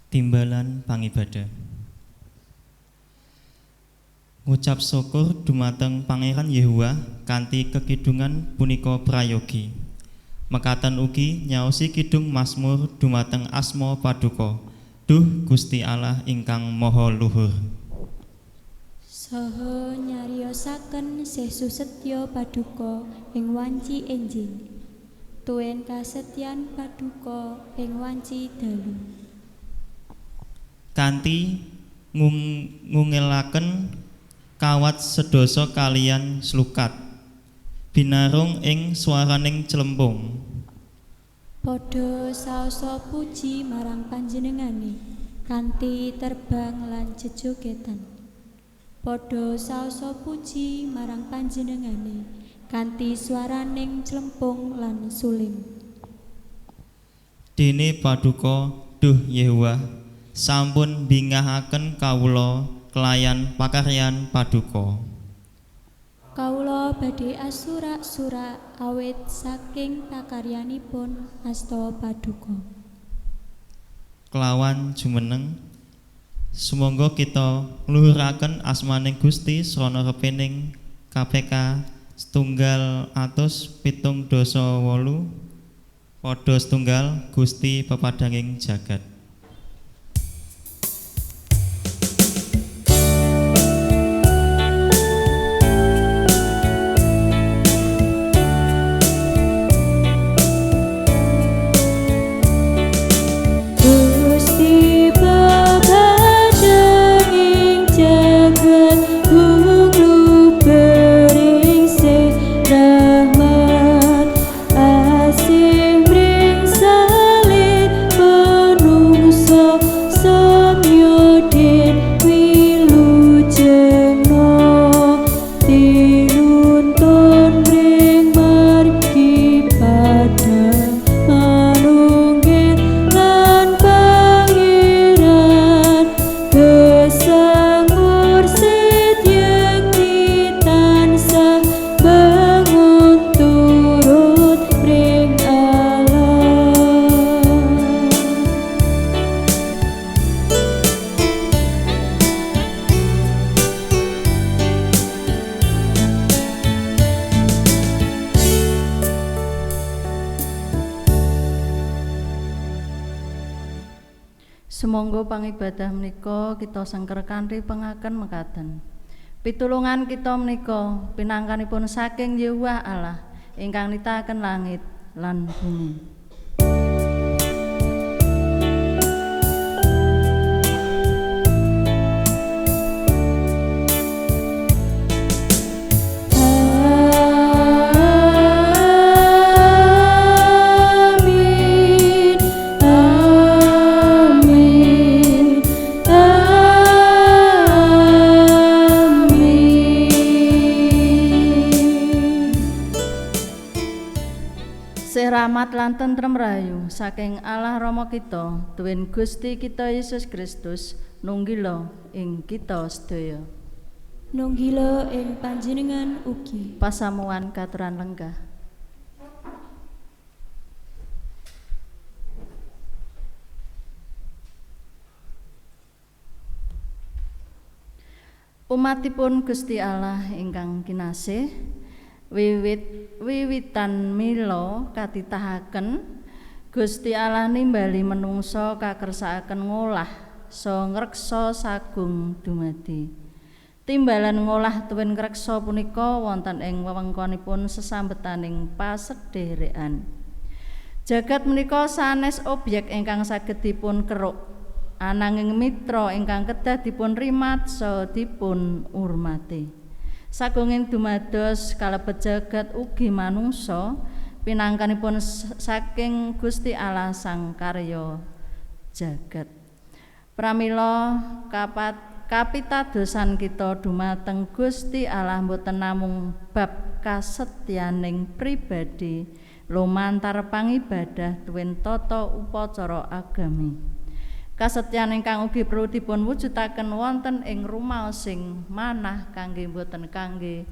Timbalan pangibadah. Ngucap syukur dumateng Pangeran Yehuwa kanthi kekidungan punika prayogi. Mekaten ugi nyaosi kidung Mazmur dumateng asma Paduka. Duh Gusti Allah ingkang Maha Luhur. Saha nyariosaken Sesu Setya Paduka ing wanci enjing. Tuwin kasetyan Paduka ing wanci dalu. Kanthi ngungelaken kawat sedasa kaliyan slukat. Binarung ing swaraning celempung. Padha saosa puji marang panjenengane kanthi terbang lan jejogetan. Padha saosa puji marang panjenengane kanthi swaraning celempung lan suling. Dene Paduka Duh Yehuwa sampun bingahaken kawula kelayan pakaryan Paduka. Kawula badhe asurak-surak awit saking pakaryanipun asta Paduka. Kelawan jumeneng sumangga kita ngluhuraken asmaning Gusti srana repening KPK 778 padha setunggal Gusti pepadanging jagat. Sumangga pangibadah menika kita sengker kanthi pengaken mekaten. Pitulungan kita menika pinangkanipun saking Yehuwa Allah ingkang nitahaken langit lan bumi. Rahmat lan tentrem rahayu saking Allah Rama kita tuwin Gusti kita Yesus Kristus nunggila ing kita sedaya. Nunggila ing panjenengan ugi. Pasamuan katuran lenggah. Umatipun Gusti Allah ingkang kinasih, wiwitan mila katitahaken Gusti Allah nimbali menungsa kakersakaken ngolah saha ngreksa sagung dumadi. Timbalan ngolah tuwin ngreksa punika wonten ing wewengkonipun sesambetaning pasedherekan. Jagat menika sanes objek ingkang saged dipun keruk, ananging mitra ingkang kedah dipun rimat saha dipun urmati. Sagunging dumados kalebet jagat ugi manungsa pinangkanipun saking Gusti Allah sang karya jagat. Pramila kapitadosan kita dumateng Gusti Allah boten namung bab kasetyaning pribadi lumantar pangibadah tuwin tata upacara agami. Kasetyan ingkang ugi perlu dipun wujudaken wonten ing rumaosing manah kangge boten kangge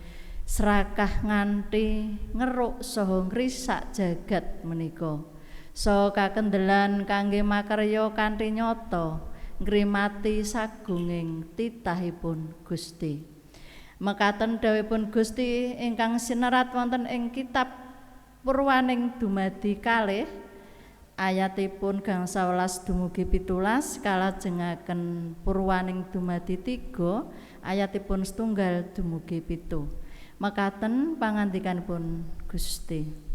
serakah nganti ngeruk saha ngrisak jagat menika. saha kakendelan kangge makarya kanthi nyata ngrimati sagunging titahipun Gusti. Mekaten dawuhipun Gusti ingkang sinerat wonten ing kitab Purwaning dumadi kalih ayatipun gangsal 11 dumugi 17 kalajengaken Purwaning dumadi 3 ayatipun 1 dumugi 7. Mekaten pangandikanipun Gusti.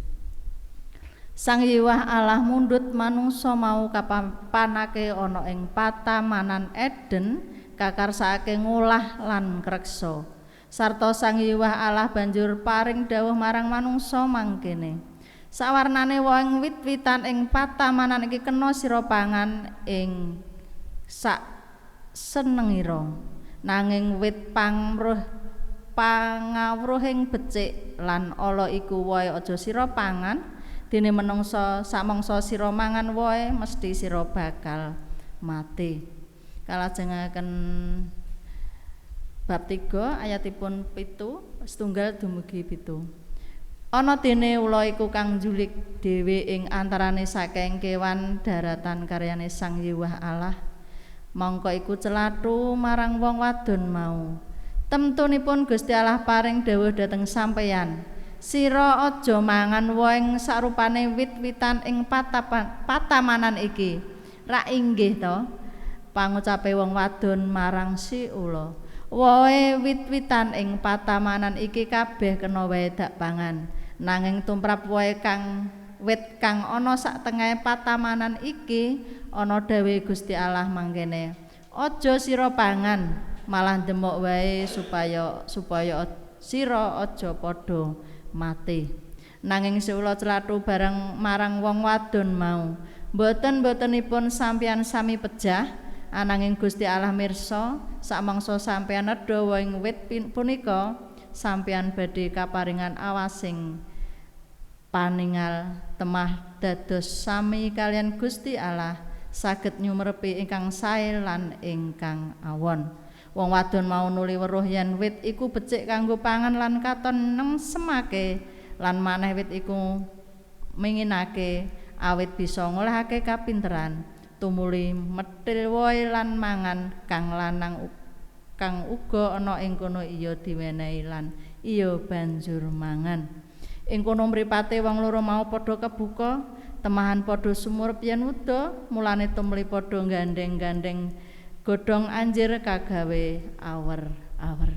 Sang Hyang Allah mundhut manungsa mau kapapanake ana ing patamanan Eden kakarsakake ngolah lan ngreksa. Sarta Sang Hyang Allah banjur paring dawuh marang manungsa mangkene. Sawarnane wong wit-witan ing patamanan iki kena sira pangan ing sak senengira. Nanging wit pangawruhing becik lan ala iku wae aja sira pangan. Dene menungsa samangsa sira mangan wae mesti sira bakal mati. Kalajengaken bab 3 ayatipun 7 setunggal dumugi 7. Ana dene ula iku kang njulik dhewe ing antarane saking kewan daratan karyane Sang Hyang Allah. Mangka iku celathu marang wong wadon mau. Temtunipun Gusti Allah paring dawuh dhateng sampeyan. Sira aja mangan woh sarupane wit-witan ing patamanan iki. Rak inggih to pangucape wong wadon marang si ula. Wohe wit-witan ing patamanan iki kabeh kena wae dak pangan. Nanging tumrap wohe kang wit kang ana sak tengahé patamanan iki ana dawuh Gusti Allah mangkene. Aja sira pangan, malah demok wae supaya sira aja padha mati. Nanging seula celathu bareng marang wong wadon mau. Boten-botenipun sampeyan sami pejah, ananging Gusti Allah mirsa samangsa sampeyan nedha woing wit punika sampeyan badhe kaparingan awasing paningal temah dados sami kalian Gusti Allah saged nyumrepi ingkang sae lan ingkang awon. Wong wadon mau nuli weruh yen wit iku becik kanggo pangan lan katon nengsemake lan maneh wit iku minginake awit bisa ngolahake kapinteran tumuli metil wohe lan mangan kang lanang kang uga ana ing kono iya diwenehi lan iya banjur mangan. Ing kono mripate wong loro mau padha kebuka temahan padha sumurep yen uda mulane tumuli padha gandeng-gandeng godhong anjir kagawe awer-awer.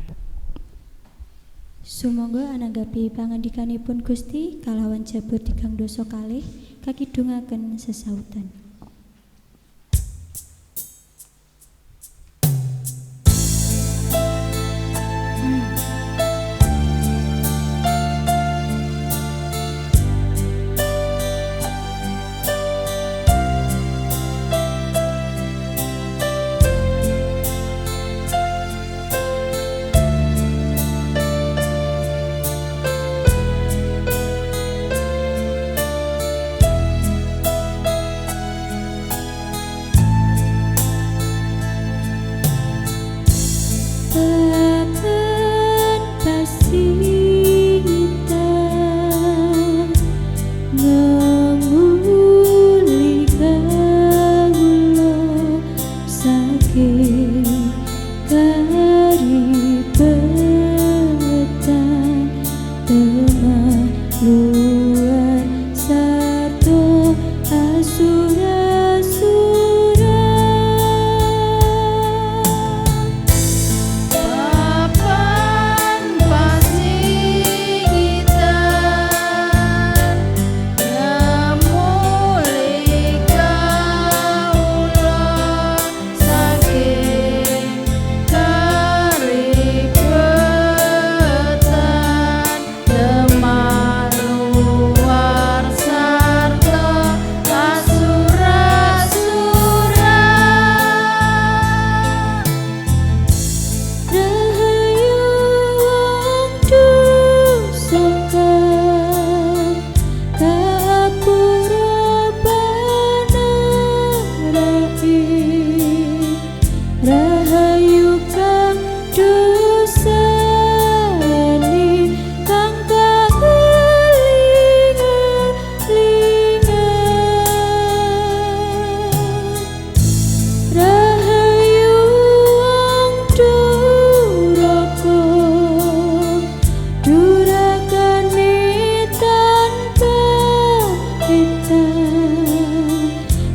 Sumangga ananggapi pangandikanipun Gusti kalawan jabur tigang dosa kalih kakidungaken sesautan.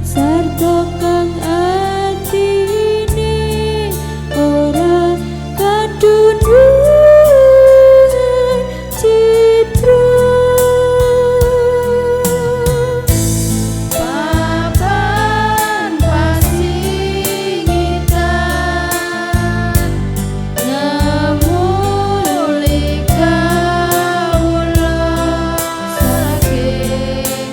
sarta kang atine ora kadunung citra papan pasingitan ngemuli kawula saking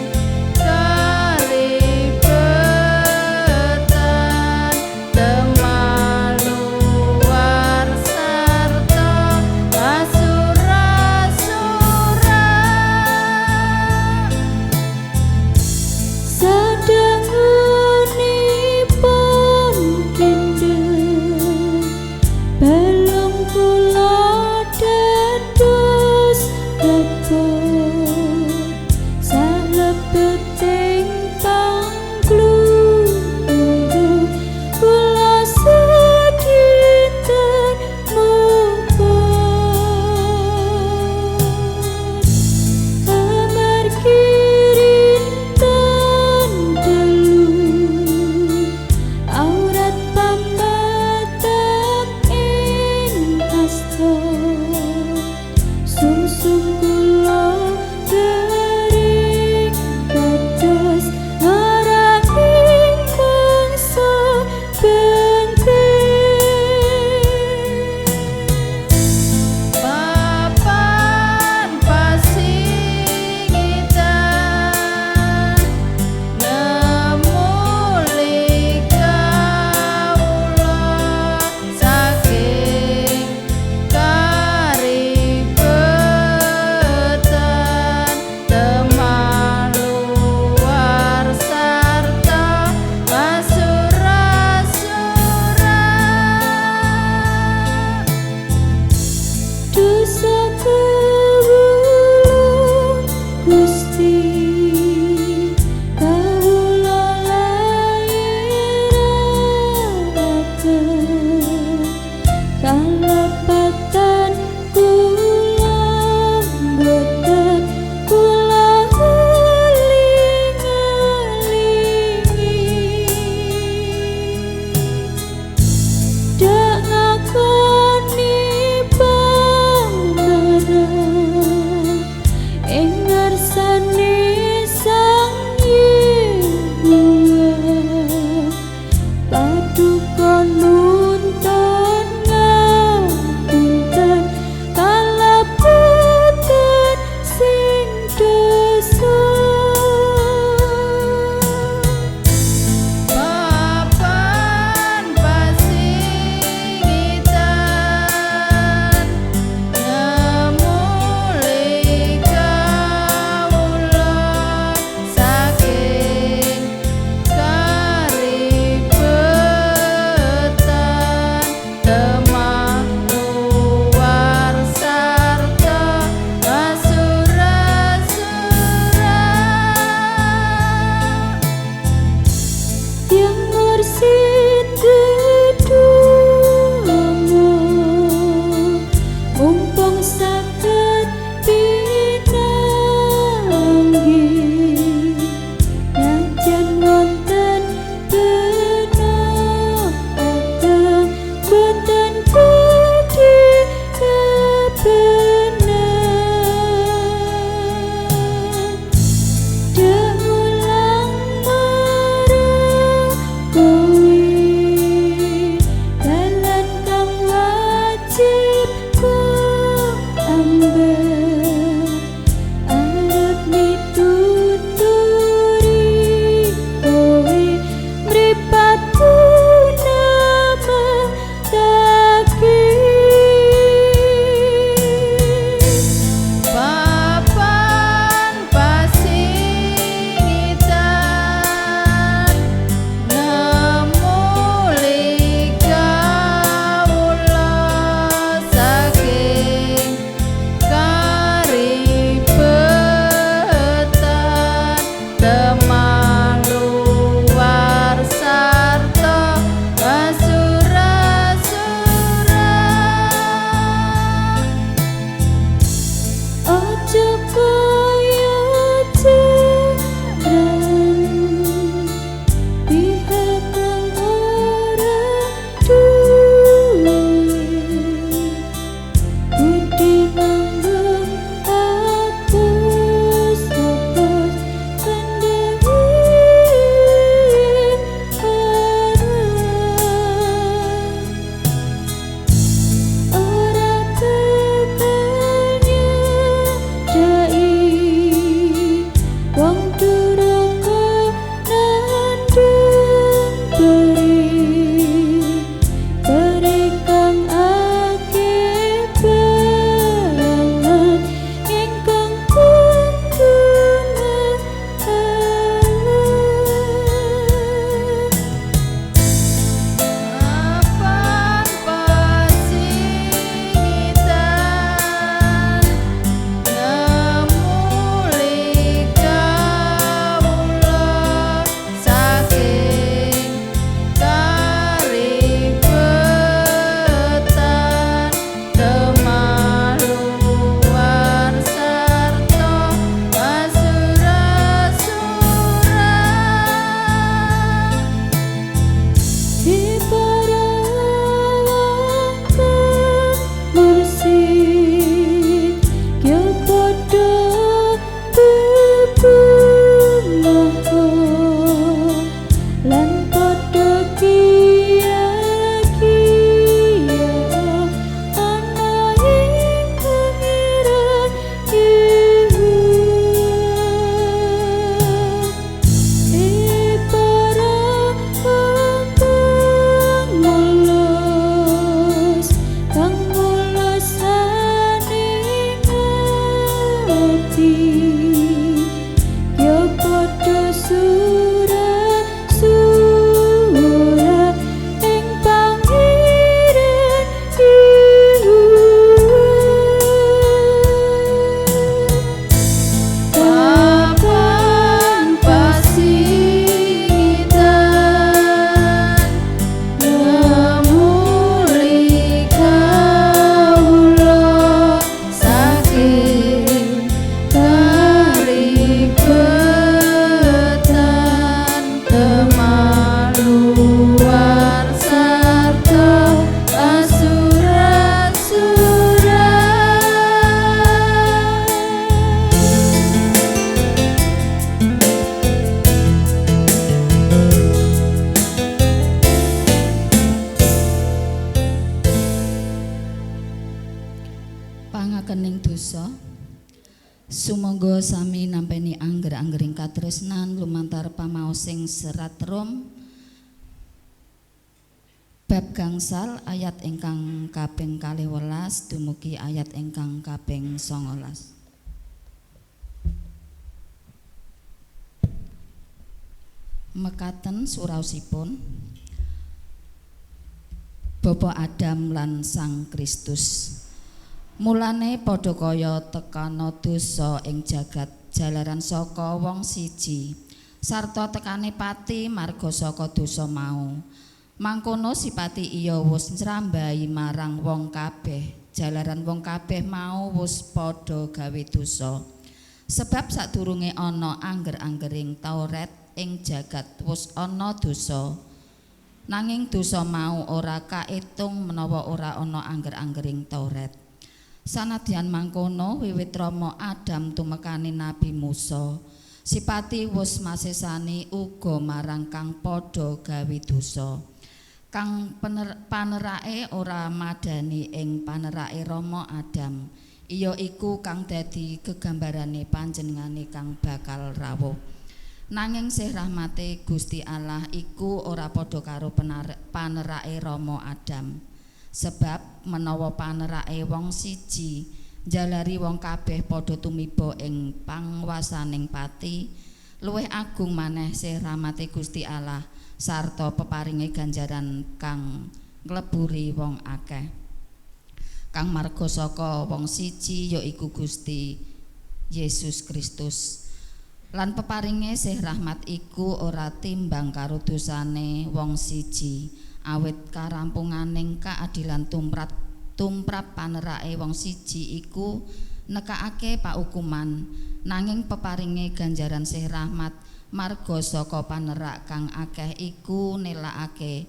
dosa. Sumangga sami nampeni angger-anggering katresnan lumantar pamaosing serat Rom bab gangsal ayat ingkang kaping 12 dumugi ayat ingkang kaping 19. Mekaten suraosipun. Bapa Adam lan Sang Kristus. Mulane padha kaya tekana dosa ing jagat jalaran saka wong siji sarta tekane pati marga saka dosa mau. Mangkono sipati iya wis njrambahi marang wong kabeh jalaran wong kabeh mau wis padha gawe dosa. Sebab sadurunge ana angger-anggering Taurat ing jagat wis ana dosa. Nanging dosa mau ora kaetung menawa ora ana angger-anggering Taurat. Sanadyan mangkono wiwit Rama Adam tumekane Nabi Musa, sipati wis masesani uga marang kang padha gawe dosa. Kang panerake ora madani ing panerake Rama Adam, iya iku kang dadi gegambarane panjenengane kang bakal rawuh. Nanging sih rahmate Gusti Allah iku ora padha karo panerake Rama Adam. Sebab menawa panerake wong siji njalari wong kabeh padha tumiba ing pangwasaning pati, luwih agung maneh sih rahmate Gusti Allah sarta peparinge ganjaran kang ngleburi wong akeh. Kang marga saka wong siji yaiku Gusti Yesus Kristus. Lan peparinge sih rahmat iku ora timbang karo dosane wong siji, awit karampunganing kaadilan tumrap panerake wong siji iku nekakake paukuman, nanging peparinge ganjaran sih rahmat marga saka panerak kang akeh iku nelakake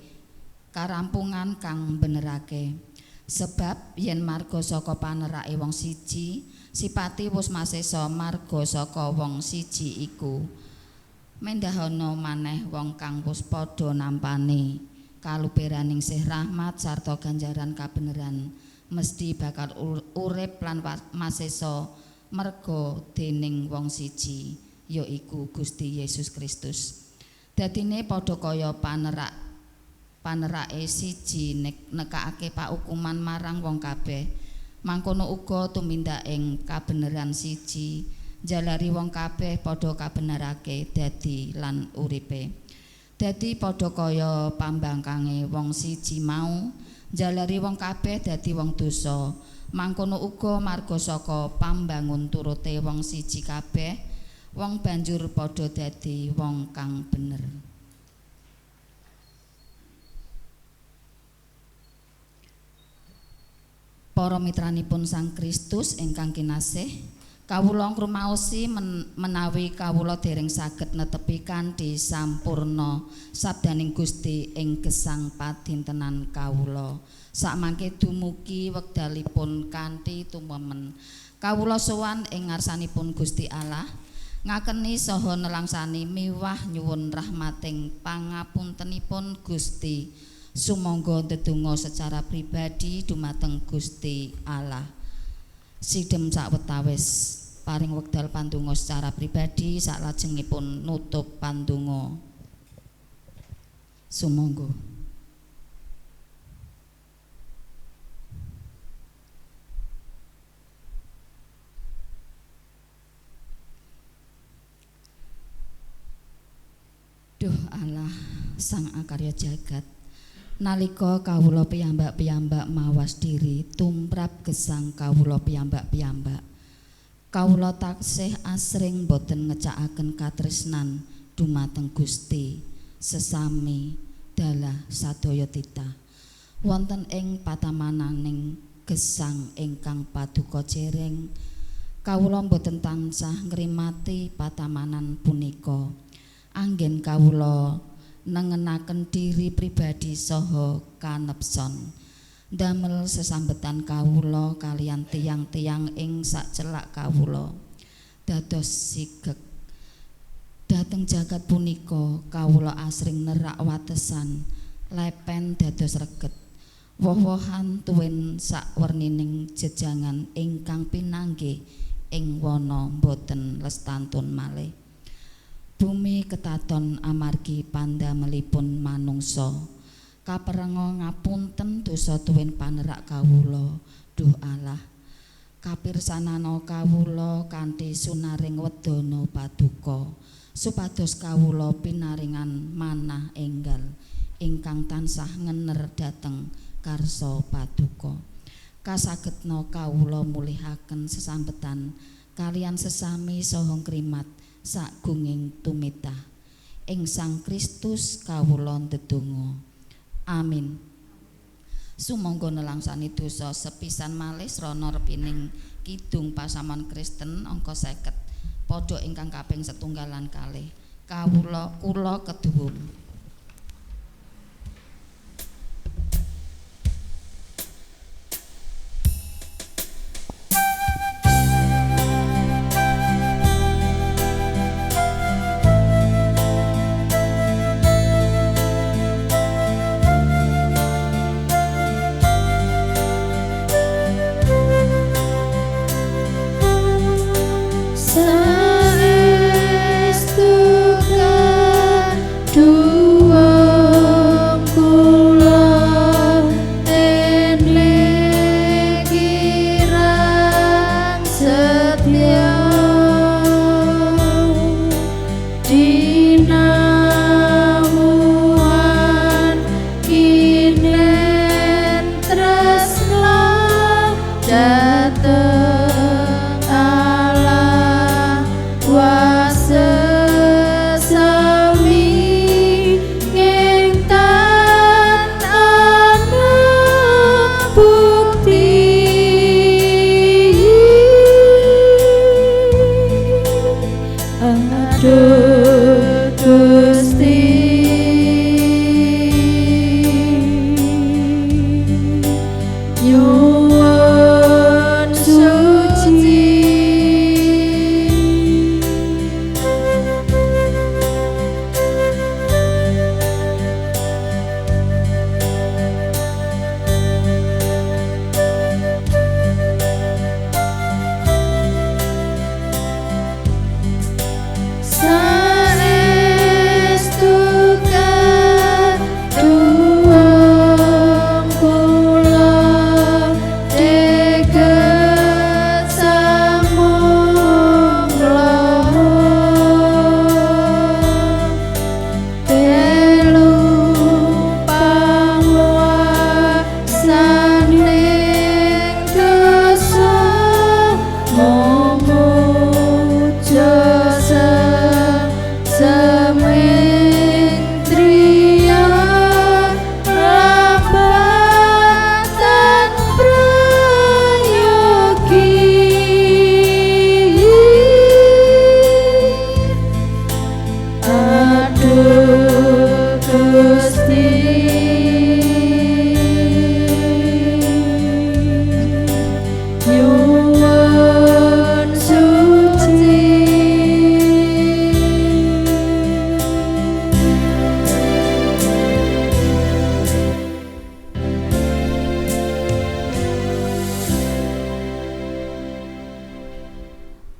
karampungan kang benerake. Sebab yen marga saka panerake wong siji sipati wis masesa marga saka wong siji iku mendahana maneh wong kang wis padha nampani kaluperaning sih rahmat sarta ganjaran kabeneran mesti bakal urip lan masesa merga dening wong siji yaiku Gusti Yesus Kristus. Dadine padha kaya panerake siji nekakake paukuman marang wong kabeh. Mangkono uga tumindak ing kabeneran siji jalari wong kabeh padha kabenerake dadi lan uripe. Dadi padha kaya pambangkange wong siji mau jalari wong kabeh dadi wong dosa. Mangkono uga marga saka pambangun turute wong siji kabeh wong banjur padha dadi wong kang bener. Para mitranipun Sang Kristus ingkang kinasih, kawula ngrumaosi menawi kawula dereng saged netepi kanthi sampurna sabdaning Gusti ing gesang padintenan kawula. Sakmangke dumugi wekdalipun kanthi tumemen kawula sowan ing ngarsanipun Gusti Allah ngakeni saha nelangsani miwah nyuwun rahmating pangapuntenipun Gusti. Sumangga ndedonga secara pribadi dumateng Gusti Allah. Sidhem sawetawis paring wekdal pandonga secara pribadi saklajengipun nutup pandonga. Sumangga. Duh Allah Sang Akarya Jagat, nalika kawula piyambak-piyambak mawas diri tumrap gesang kawula piyambak-piyambak, kawula taksih asring boten ngecakaken katresnan dumateng Gusti sesami dalah sadaya titah wonten ing patamananing gesang ingkang paduka jereng. Kawula boten tansah ngrimati patamanan punika anggen kawula nengenaken diri pribadi saha kanepson damel sesambetan kawula kalian tiyang-tiyang ing sacelak kawula dados sigek dhateng jagat punika. Kawula asring nerak watesan lepen dados reget Woh-wohan tuwin sawernining jejangan ingkang pinanggih ing wana boten lestantun malih. Bumi ketaton amargi pandamelipun manungsa. Kaperenga ngapunten dosa tuwin panerak kawula, duh Allah. Kapirsanana kawula kanthi sunaring wedana paduka, supados kawula pinaringan manah enggal ingkang tansah ngener dhateng karsa paduka. Kasagetna kawula mulihaken sesambetan kalian sesami saha ngrimat sagunging tumitah. Ing Sang Kristus kawula ndedonga. Amin. Sumangga nelangsani dosa sepisan malih srana repining Kidung Pasaman Kristen angka 50 padha ingkang kaping 1 kalih. Kula keduwung.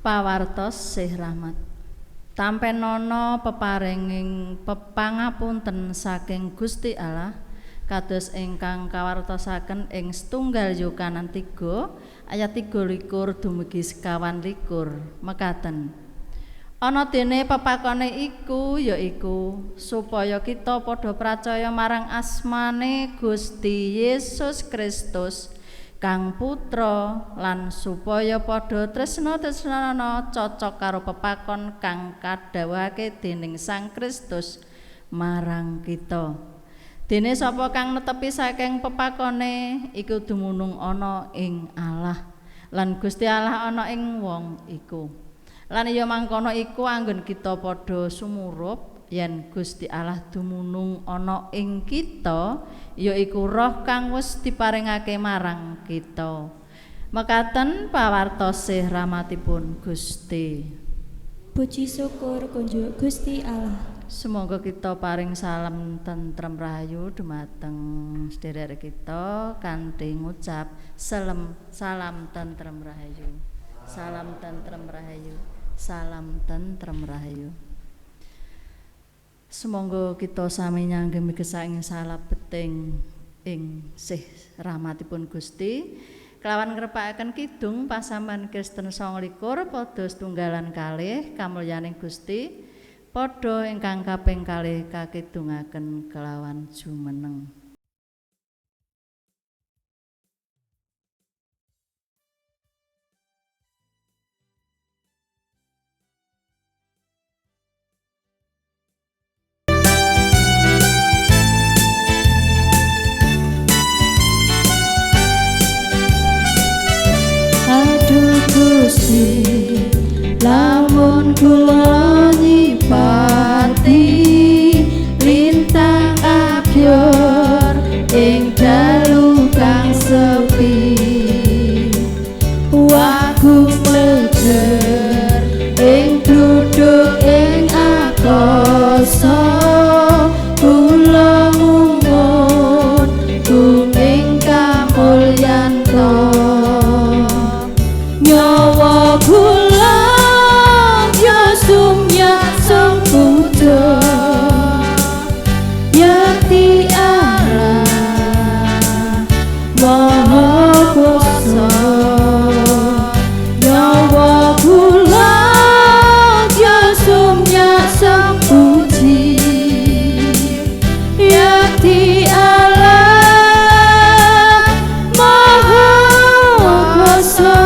Pawartos sih rahmat. Tampenana peparinging pepangapunten saking Gusti Allah kados ingkang kawartosaken ing setunggal Yohanes 3 ayat 23 dumugi 21 mekaten. Ana dene pepakone iku yaiku supaya kita padha percaya marang asmane Gusti Yesus Kristus Kang Putra lan supaya padha tresna-tresnana cocok karo pepakon kang kadhawuhake dening Sang Kristus marang kita. Dene sapa kang netepi saking pepakone iku dumunung ana ing Allah lan Gusti Allah ana ing wong iku. Lan ya mangkono iku anggon kita padha sumurup yen Gusti Allah dumunung ana ing kita yaiku roh kang wis diparingake marang kita. Mekaten pawartos rahmatipun Gusti. Puji syukur kunjuk Gusti Allah. Semoga kita paring salam tentrem rahayu dumateng sedherek kita kanthi ngucap salam tentrem rahayu. Salam tentrem rahayu. Salam tentrem rahayu. Semoga kita sami nyanggemi gesang salabeting ing sih rahmatipun Gusti. Kelawan ngrepakaken kidung pasaman Kristen 29 padha setunggalan kalih kamulyaning Gusti. Padha ingkang kaping kalih kakidungaken kelawan jumeneng. Aduh Gusti, lamun kula nyipati lintang abyor ing dalu kang sepi, waku mlejer ing duduk ing akasa, kula mungun kuning kamulyanto nyawa kula sumya sempurna yakti Allah Maha Kuasa nyawa kula sumya sempuji yakti Allah Maha Kuasa.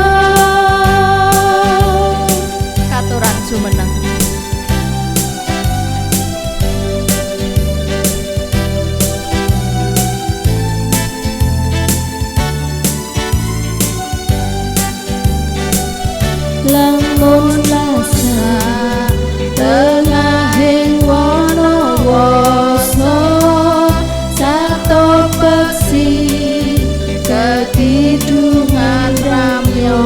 Katuran jumeneng. Lamun lasa tengahing wana-wana sato peksi kekidungan ramya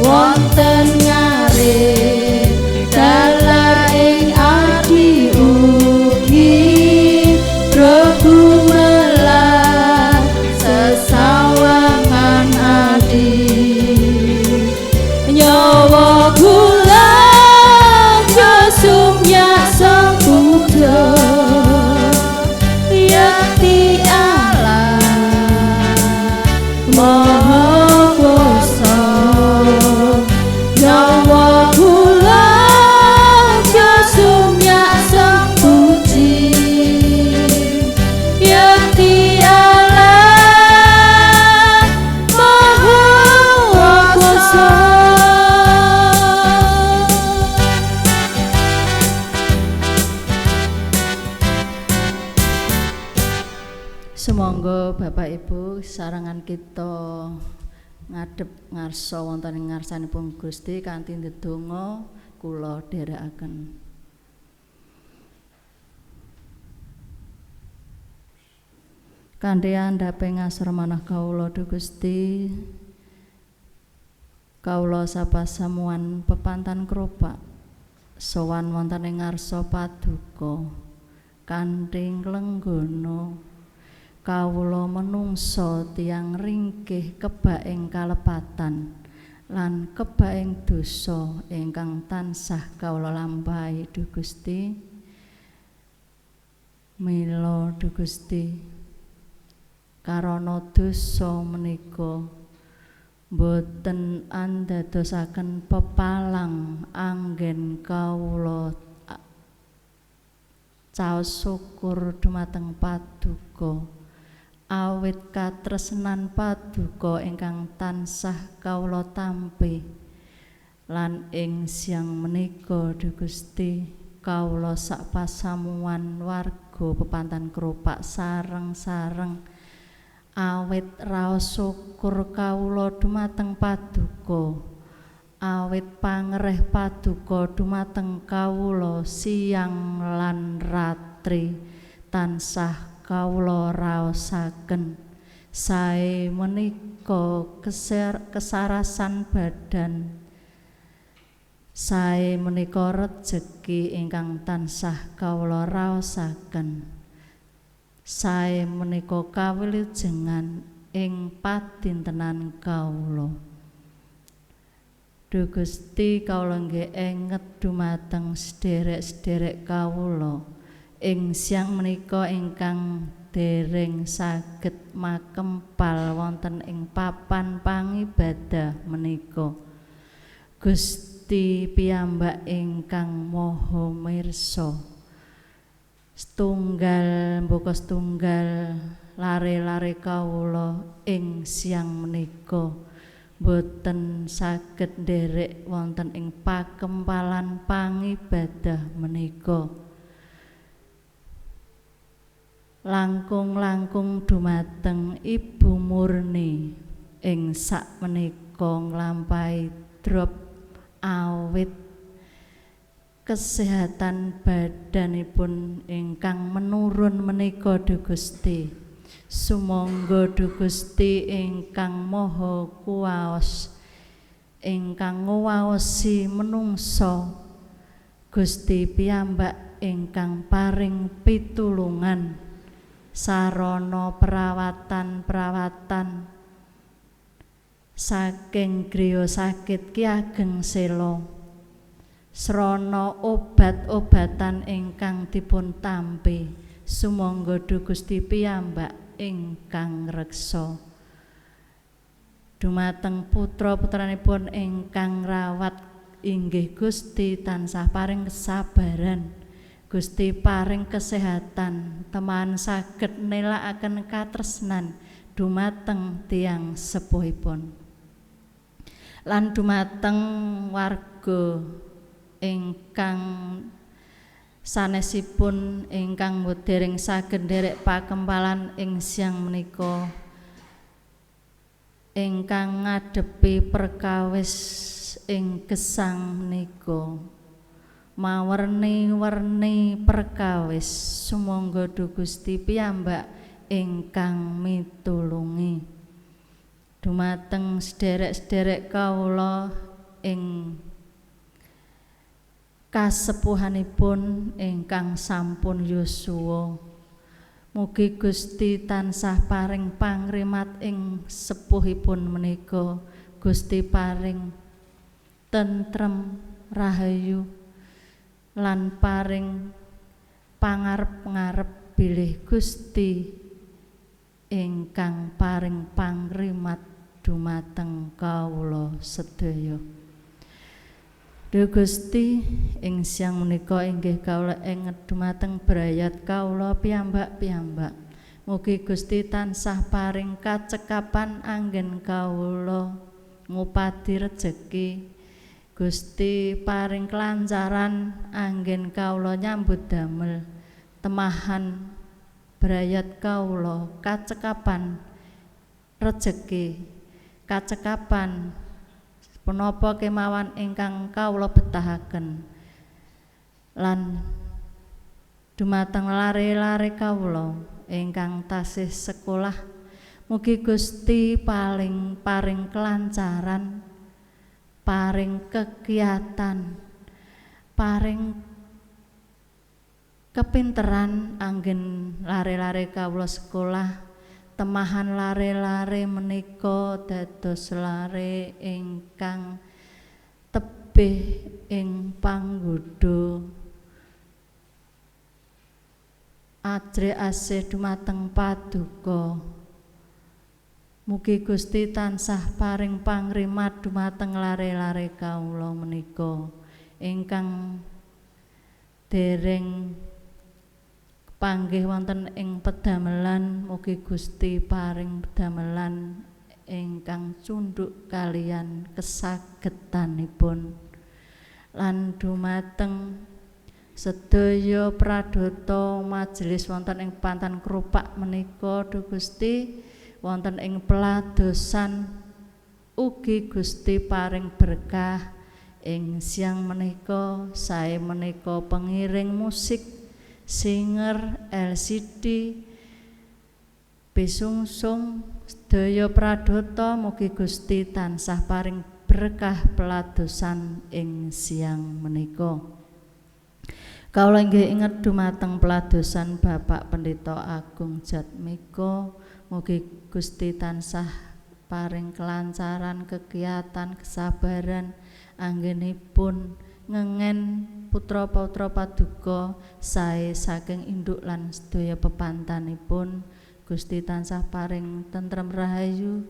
wonten ngarit dalaing adi ugi regumelan sesawangan adi nyawa kula sumya sempurna yakti Allah Maha Kuasa nyawa kula sumya sempuji yakti Allah Maha Kuasa. Sumangga Bapak Ibu sarangan kita ngadhep ngarsa wonten ing ngarsanipun Gusti kanthi ndedonga kula dherekaken. Kanthi andhaping ngasremanah kawula Duh Gusti, kawula sapasamuan pepantan kropak sowan wonten ing ngarsa paduka kanthi nglenggana kawula menungsa tiyang ringkih kebak ing kalepatan lan kebak ing dosa ingkang tansah kawula lampahi Duh Gusti. Mila Duh Gusti, karana dosa menika boten andadosaken pepalang anggen kawula caos syukur dumateng paduka awit katresnan paduka ingkang tansah kawula tampi lan ing siang menika Duh Gusti kawula sak pasamuan warga pepantan kropak sareng-sareng awit raos syukur kawula dumateng paduka awit pangreh paduka dumateng kawula siang lan ratri tansah kawula raosaken sae menika kesarasan badan Sae menika rejeki ingkang tansah kawula raosaken. Sae menika kawilujengan ing padintenan kawula. Duh Gusti kawula nggih enget dumateng sederek-sederek kawula ing siang menika ingkang dereng saged makempal wonten ing papan pangibadah menika. Gusti piyambak ingkang maha mirsa, setunggal mboko setunggal lare-lare kawula ing siang menika boten saged nderek wonten ing pakempalan pangibadah menika. Langkung-langkung dumateng Ibu Murni ing sakmenika nglampahi drop awit kesehatan badanipun ingkang menurun menika Duh Gusti. Sumangga Duh Gusti ingkang maha kuwaos ingkang nguwaosi menungsa, Gusti piyambak ingkang paring pitulungan sarana perawatan saking griya sakit Ki Ageng Sela, srana obat-obatan ingkang dipun tampi. Sumangga Duh Gusti piyambak ingkang reksa. Dumateng putra-putranipun ingkang rawat inggih Gusti tansah paring kesabaran, Gusti paring kesehatan, teman saged nélakaken katresnan dumateng tiyang sepuhipun. Lan dumateng warga ingkang sanesipun ingkang dereng saged nderek pakempalan ing siang menika, ingkang ngadepi perkawis ing gesang menika mawerni-werni perkawis. Sumangga Duh Gusti piyambak ingkang mitulungi dumateng sederek-sederek kawula ing kasepuhanipun ingkang sampun yuswa. Mugi Gusti tansah paring pangrimat ing sepuhipun menika. Gusti paring tentrem rahayu lan paring pangarep-ngarep bilih Gusti ingkang paring pangrimat dumateng kawula sedaya. Duh Gusti ing siang menika inggih kawula enget dumateng brayat kawula piyambak-piyambak. Mugi Gusti tansah paring kacekapan anggen kawula ngupadi rejeki. Gusti paring kelancaran anggen kawula nyambut damel temahan brayat kawula, kacekapan rejeki, kacekapan punapa kemawan ingkang kawula betahaken. Lan dumateng lare-lare kawula ingkang tasih sekolah, mugi Gusti paring kelancaran, paring kegiatan, paring kepinteran anggen lare-lare kawula sekolah. Temahan lare-lare menika dados lare ingkang tebih ing panggoda ajre asih dumateng paduka. Mugi Gusti tansah paring pangrimat dumateng lare-lare kawula menika ingkang dereng panggih wonten ing pedamelan. Mugi Gusti paring pedamelan ingkang cundhuk kaliyan kesagetanipun. Lan dumateng sedaya pradata majelis wonten ing Pantan Krupak menika, Duh Gusti wonten ing peladosan ugi Gusti paring berkah ing siang menika. Sae menika pengiring musik, singer, LCD, pisungsung, sedaya pradata mugi Gusti tansah paring berkah peladosan ing siang menika. Kawula inggih inget dumateng peladosan Bapak Pendeta Agung Jatmiko, mugi Gusti tansah paring kelancaran kegiatan kesabaran anggenipun ngengen putra-putra paduka sae saking induk lan sedaya pepantanipun. Gusti tansah paring tentrem rahayu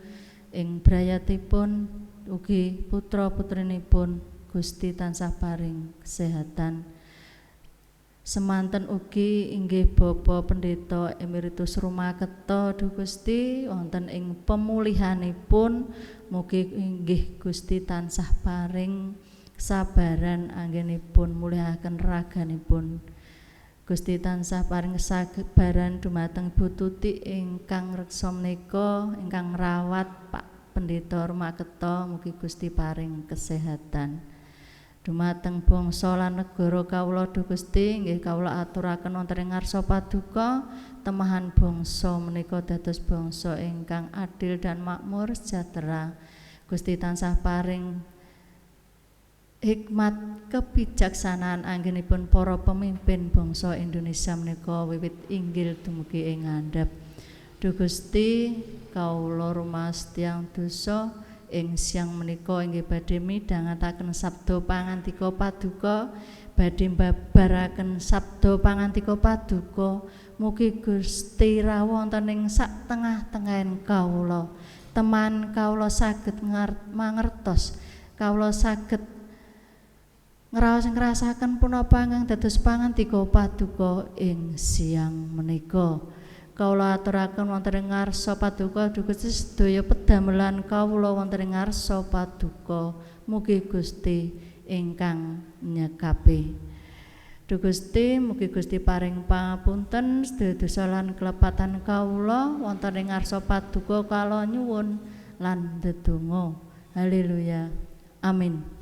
ing brayatipun, ugi putra-putrinipun Gusti tansah paring kesehatan. Semanten ugi inggih Bapak Pendeta Emeritus Rumakerta Duh Gusti wonten ing pemulihanipun, mugi inggih Gusti tansah paring kesabaran anggenipun mulihaken raganipun. Gusti tansah paring kesabaran dumateng Ibu Tuti ingkang reksa menika, ingkang ngrawat Pak Pendeta Rumakerta, mugi Gusti paring kesehatan. Dumateng bangsa lan negara kawula Duh Gusti, inggih kawula aturaken wonten ing ngarsa paduka temahan bangsa menika dados bangsa ingkang adil dan makmur sejahtera. Gusti tansah paring hikmat kebijaksanaan anggenipun para pemimpin bangsa Indonesia menika wiwit inggil dumugi ing ngandhap. Duh Gusti, kawula rumaos-tiyang dosa ing siang menika inggih badhe midhangetaken sabda pangantika paduka, badhe mbabaraken sabda pangantika paduka. Mugi Gusti rawuh wonten ing sak tengah-tengahen kawula. Teman kawula saged mangertos, kawula saged ngrasaken punapa ingkang dados pangantika paduka ing siang menika. Kawula aturaken wonten ing ngarsa paduka Duh Gusti sedaya pedamelan kawula wonten ing ngarsa paduka, mugi Gusti ingkang nyekapi. Duh Gusti, mugi Gusti paring pangapunten sedaya dosa lan kelepatan kawula wonten ing ngarsa paduka kala nyuwun lan ndedonga. Haleluya. Amin.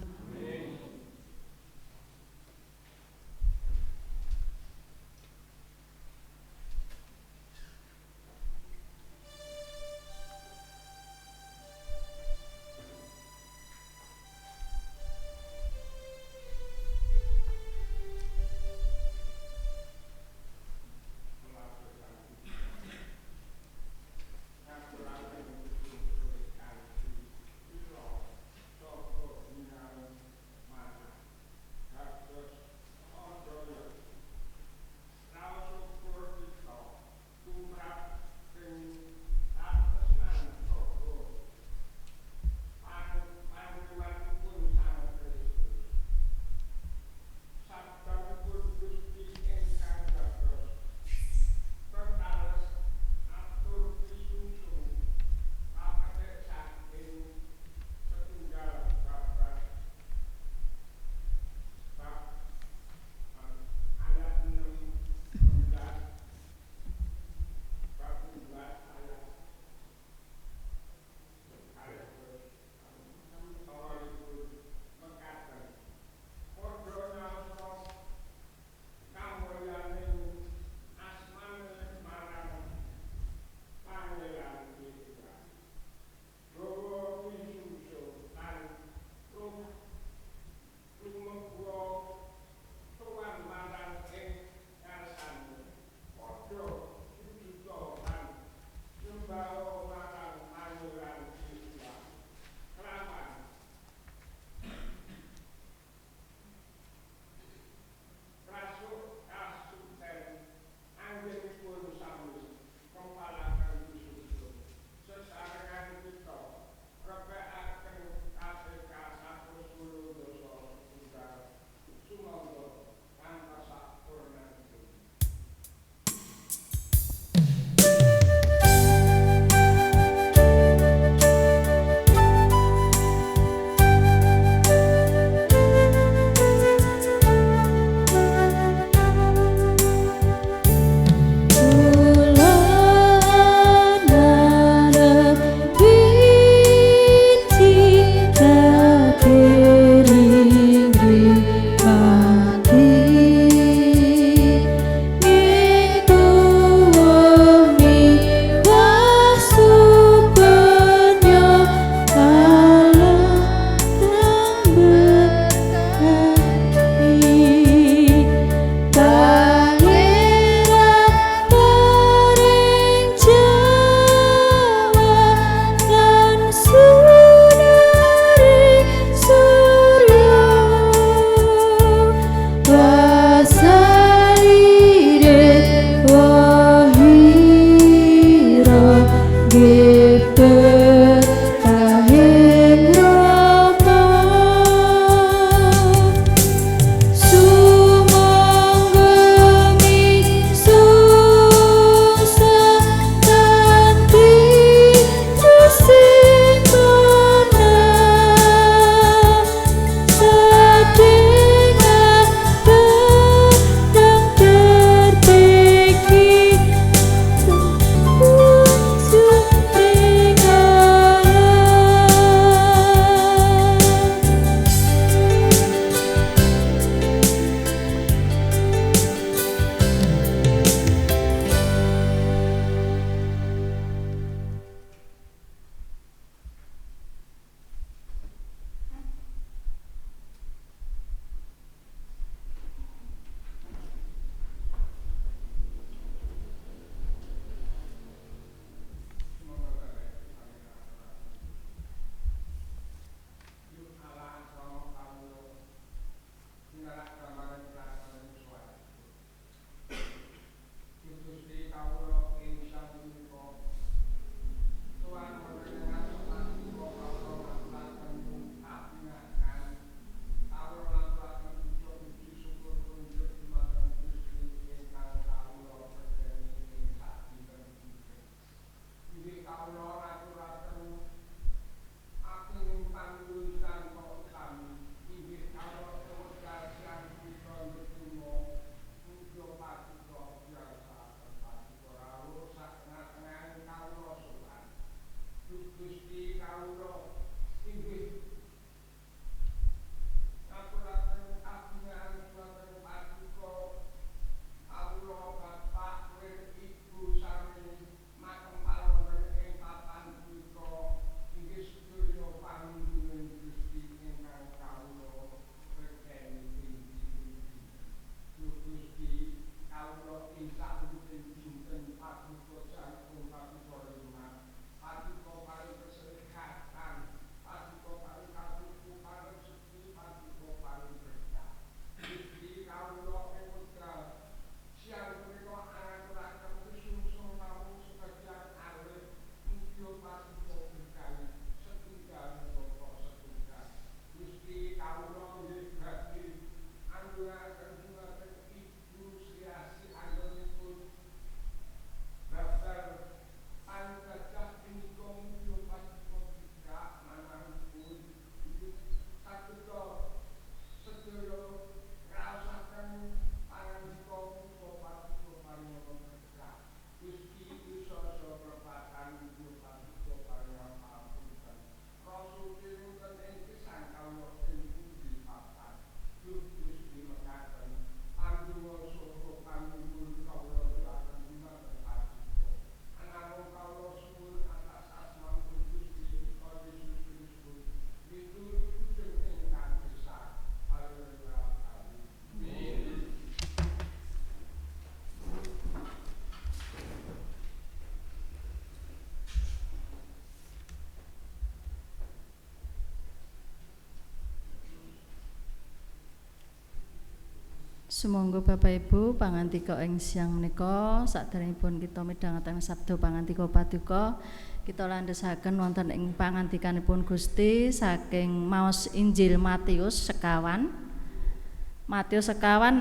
Sumangga Bapak Ibu pangandika ing siang menika saderengipun kita midhangaken sabda pangandika paduka kita landhesaken wonten ing pangandikanipun Gusti saking maos Injil Matius sekawan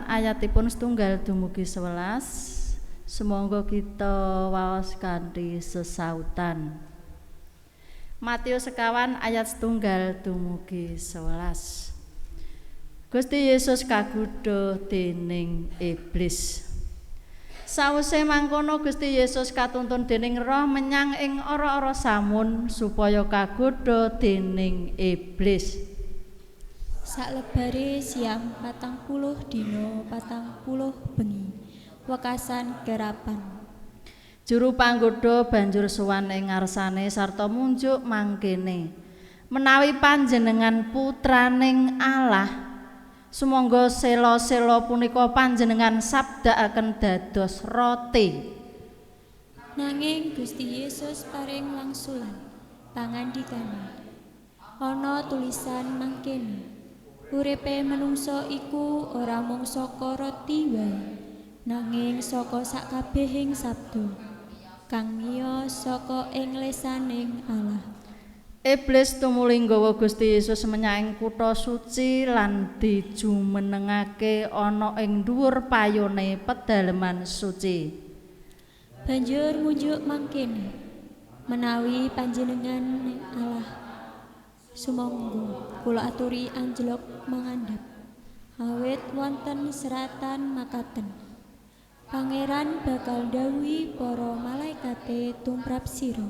ayatipun setunggal dumugi 11. Sumangga kita waos kanthi sesautan. Matius sekawan ayat setunggal dumugi 11. Gusti Yesus kagodha dening iblis. Sawise mangkono Gusti Yesus katuntun dening Roh menyang ing ora-ora samun supaya kagodha dening iblis. Salebare siang 40 dina 40 bengi wekasan gerapan. Juru panggodha banjur sowan ing ngarsane sarta munjuk mangkene, menawi panjenengan putraning Allah, sumangga sela-sela punika panjenengan sabdakaken dados roti. Nanging Gusti Yesus paring langsulan pangandikane. Ana tulisan mangkene, uripe manungsa iku ora mung saka roti wae, nanging saka sakabehing sabda kang miyos saka ing lesaning Allah. Iblis tumuli nggawa Gusti Yesus menyang kutha suci lan dijumenengake ana ing dhuwur payone pedalaman suci. Banjur ngunjuk mangkene, menawi panjenengan Allah, sumangga kula aturi anjlok mangandhap. Awit wonten seratan makaten, Pangeran bakal ndhawuhi para malaikate tumrap sira,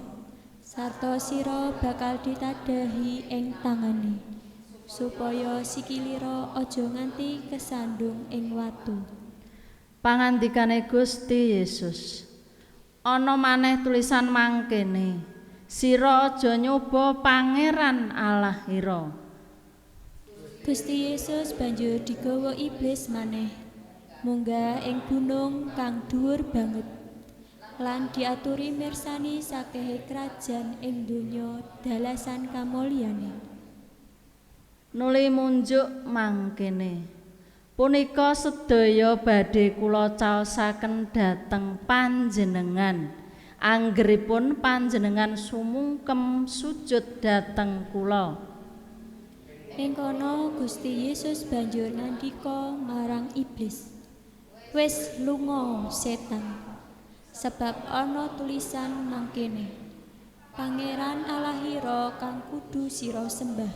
sarta sira bakal ditadhahi ing tangane, supaya sikilira aja nganti kesandung ing watu. Pangandikane Gusti Yesus, ana maneh tulisan mangkene, sira aja nyoba Pangeran Allah ira. Gusti Yesus banjur digawa iblis maneh munggah ing gunung kang dhuwur banget, lan diaturi mirsani sakehe krajan ing donya dalasan kamulyane. Nuli munjuk mangkene, punika sedaya badhe kula caosaken dhateng panjenengan, anggeripun panjenengan sumungkem sujud dhateng kula. Ing kono Gusti Yesus banjur ngandika marang iblis, "Wis lunga setan, sebab ana tulisan mangkene, Pangeran Allahira kang kudu sira sembah,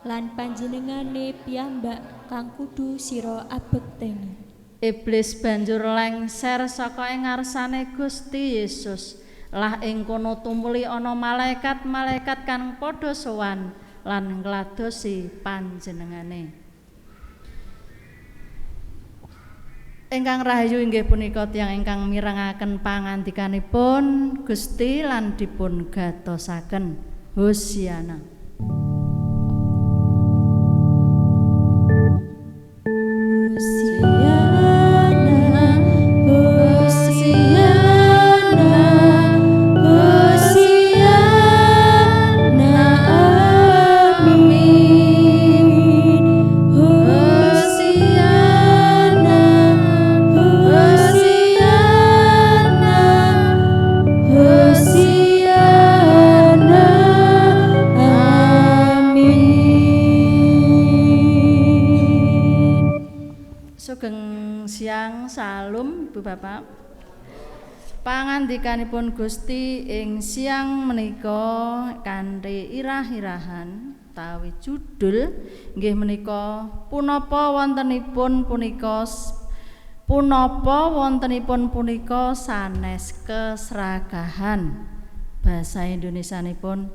lan panjenengane piyambak kang kudu sira abekteni." Iblis banjur lengser saka ing ngarsane Gusti Yesus. Lah ing kono tumuli ana malaikat-malaikat kang padha sowan lan ngladosi panjenengane. Ingkang rahayu inggih punika tiyang ingkang mirengaken pangandikanipun Gusti lan dipun gatosaken. Hosiana. Siang salum Ibu Bapak. Pangandikanipun Gusti ing siang menika kanthi irah-irahan tawi judul nggih menika punapa wontenipun punika sanes keserakahan. Basa Indonesianipun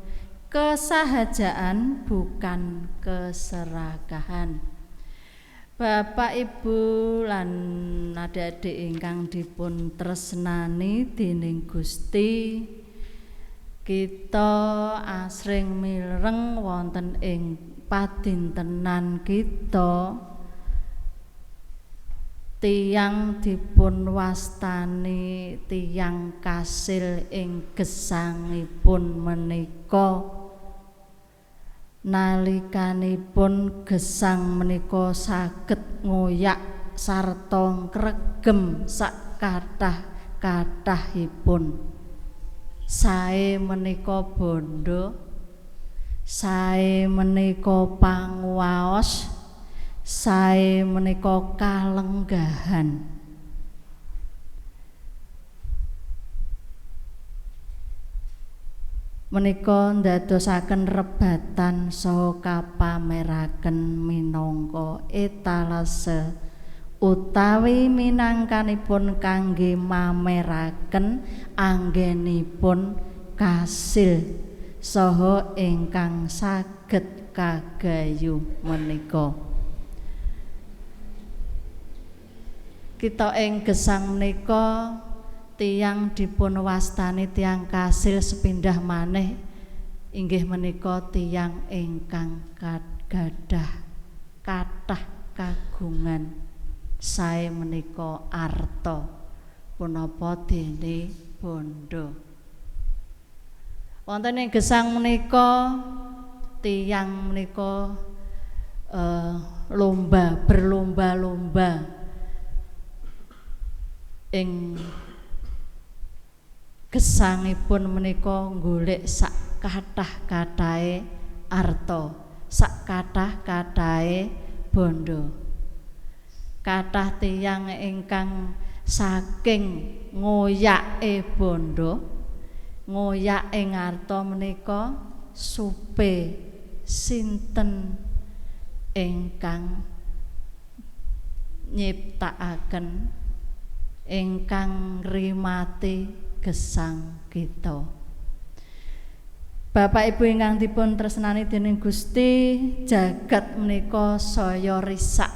kesahajaan bukan keserakahan. Bapak Ibu lan adik-adik ingkang dipun tresnani dening Gusti, kita asring mireng wonten ing padintenan kita tiyang dipun wastani tiyang kasil ing gesangipun menika. Nalikanipun gesang menika saged ngoyak sarta kregem sak kathah-kathahipun. Sae menika bondo, sae menika panguwaos, sae menika kalenggahan. Menika ndadosaken rebatan saha kapameraken minangka etalase utawi minangkanipun kangge mameraken anggenipun kasil saha ingkang saged kagayu menika. Kita ing gesang menika tiyang dipun wastani tiyang kasil sepindah maneh inggih menika tiyang ingkang gadah kathah kagungan sae menika arta punapa dene bondo. Wonten ing gesang menika tiyang menika berlomba-lomba ing gesangipun menika golek sak kathah-kathahe arta, sak kathah-kathahe bondo. Kathah tiyang ingkang saking ngoyake bondo, ngoyake arta menika supe sinten ingkang nyiptakaken, ingkang ngrimati gesang kita. Bapak Ibu ingkang dipun tresnani dening Gusti, jagat menika saya risak.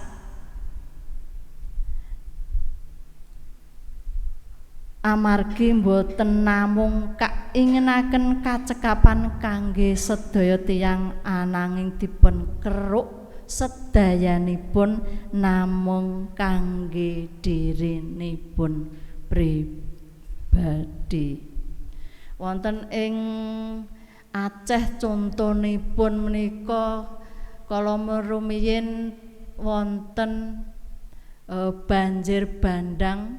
Amargi boten namung kaingenaken kacekapan kangge sedaya tiyang ananging dipun keruk sedayanipun namung kangge dirinipun pribadi. Wonten ing Aceh contonipun menika kala rumiyin wonten banjir bandang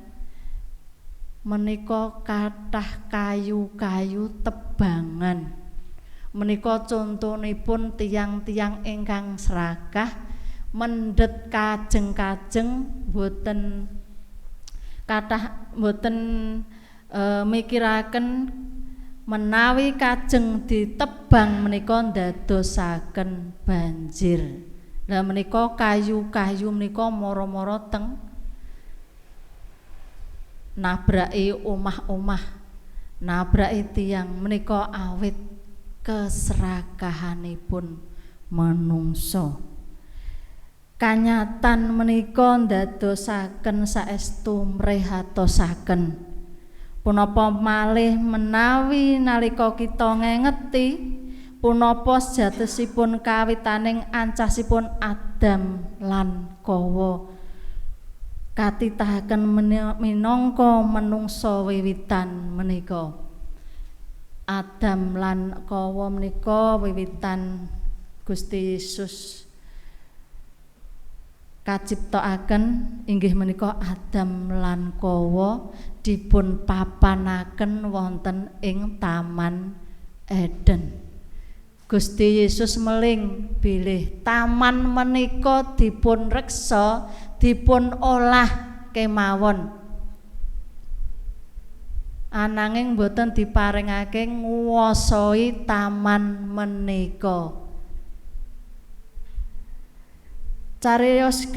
menika kathah kayu-kayu tebangan. Menika contonipun tiang-tiang ingkang serakah mendhet kajeng-kajeng boten kathah boten mikiraken menawi kajeng ditebang menika ndadosaken banjir. Lah menika kayu-kayu menika mara-mara teng nabraki omah-omah, nabraki tiyang menika awit keserakahanipun manungsa. Kanyatan menika ndadosaken saestu mrehatosaken. Punapa malih menawi nalika kita ngengeti punapa sejatosipun kawitaning ancasipun Adam lan Kawa katitahaken minangka manungsa wiwitan menika. Adam lan Kawa menika wiwitan Gusti Yesus kaciptakaken inggih menika Adam lan Kawa dipun papanaken wonten ing Taman Eden. Gusti Yesus meling bilih taman menika dipun reksa, dipun olah kemawon. Ananging boten diparingake nguwasai taman menika. Cariyos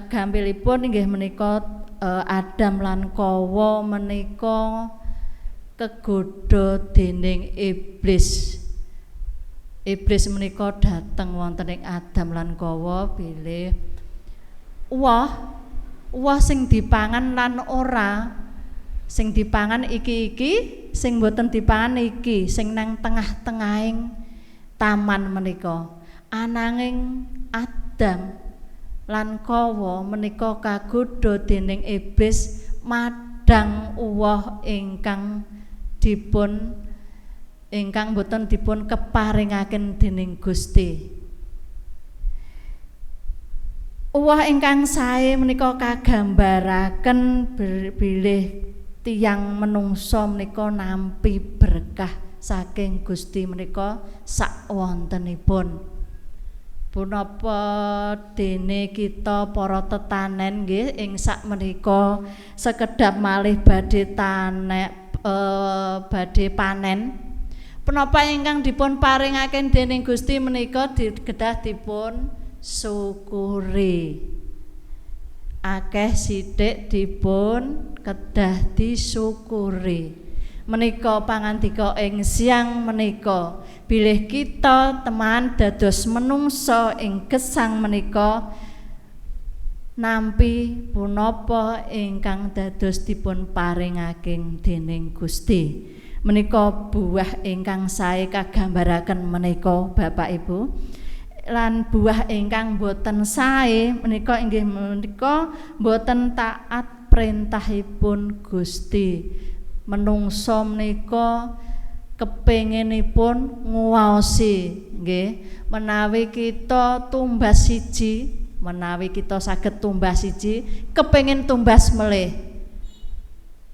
gampilipun inggih menika Adam lan Kawa menika kegodha dening iblis. Iblis menika dateng wonten ing Adam lan Kawa bilih uwah sing dipangan lan ora, sing dipangan iki, sing boten dipangan iki, sing nang tengah-tengahing taman menika. Ananging Adam lan Kawa menika kagodha dening iblis madhang uwah ingkang boten dipun keparingaken dening Gusti. Uwah ingkang sae menika kagambaraken bilih tiyang menungso menika nampi berkah saking Gusti menika sakwontenipun. Punapa dene kita para tetanen nggih ing sak menika sekedap malih badhe panen. Punapa ingkang dipun paringaken dening Gusti menika kedah dipun syukuri. Akeh sithik dipun kedah disyukuri. Menika pangandika ing siang menika bilih kita teman dados menungso ing gesang menika nampi punapa ingkang dados dipun paringaking dening Gusti. Menika buah ingkang sae kagambaraken menika Bapak Ibu. Lan buah ingkang boten sae menika inggih menika boten taat perintahipun Gusti. Menungso menika kepengenipun nguwaosi nggih, menawi kita tumbas siji, menawi kita saged tumbas siji, kepengin tumbas melih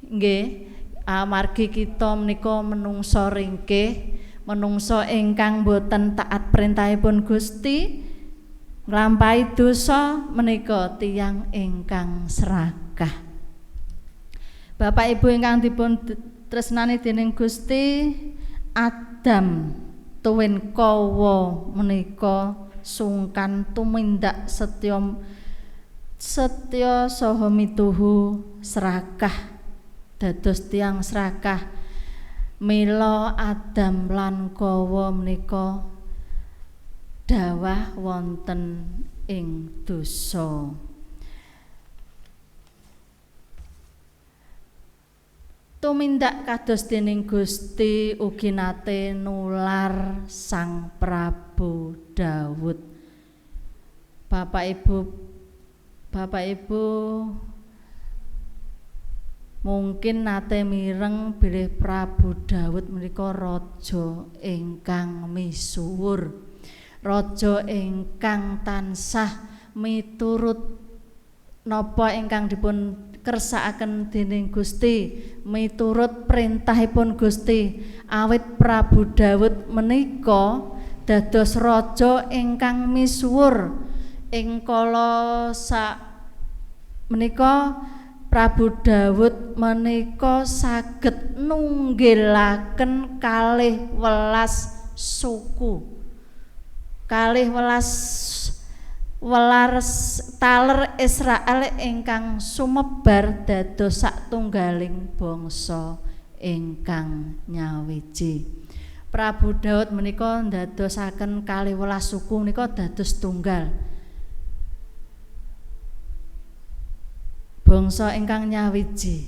nggih, amargi kita menika menungso ringkih, menungso ingkang boten taat perintahipun Gusti, nglampahi dosa menika tiyang ingkang serakah. Bapak Ibu ingkang dipun tresnani dening Gusti, Adam tuwin kawa menika sungkan tumindak setya saha mituhu serakah dados tiyang serakah. Mila Adam lan Kawa menika dawah wonten ing dosa. Tumindak kados dening Gusti ugi nate nular Sang Prabu Daud. Bapak Ibu mungkin nate mireng bilih Prabu Daud menika raja ingkang misuwur, raja ingkang tansah miturut napa ingkang dipun kersakaken dening Gusti, miturut perintahipun Gusti. Awit Prabu Daud menika dados raja ingkang misuwur ing kala sak menika. Prabu Daud menika saged nunggilaken 12 suku, 12 welar taler Israel ingkang sumebar dados satunggaling bangsa ingkang nyawiji. Prabu Daud menika ndadosaken 12 suku menika dados tunggal bangsa ingkang nyawiji.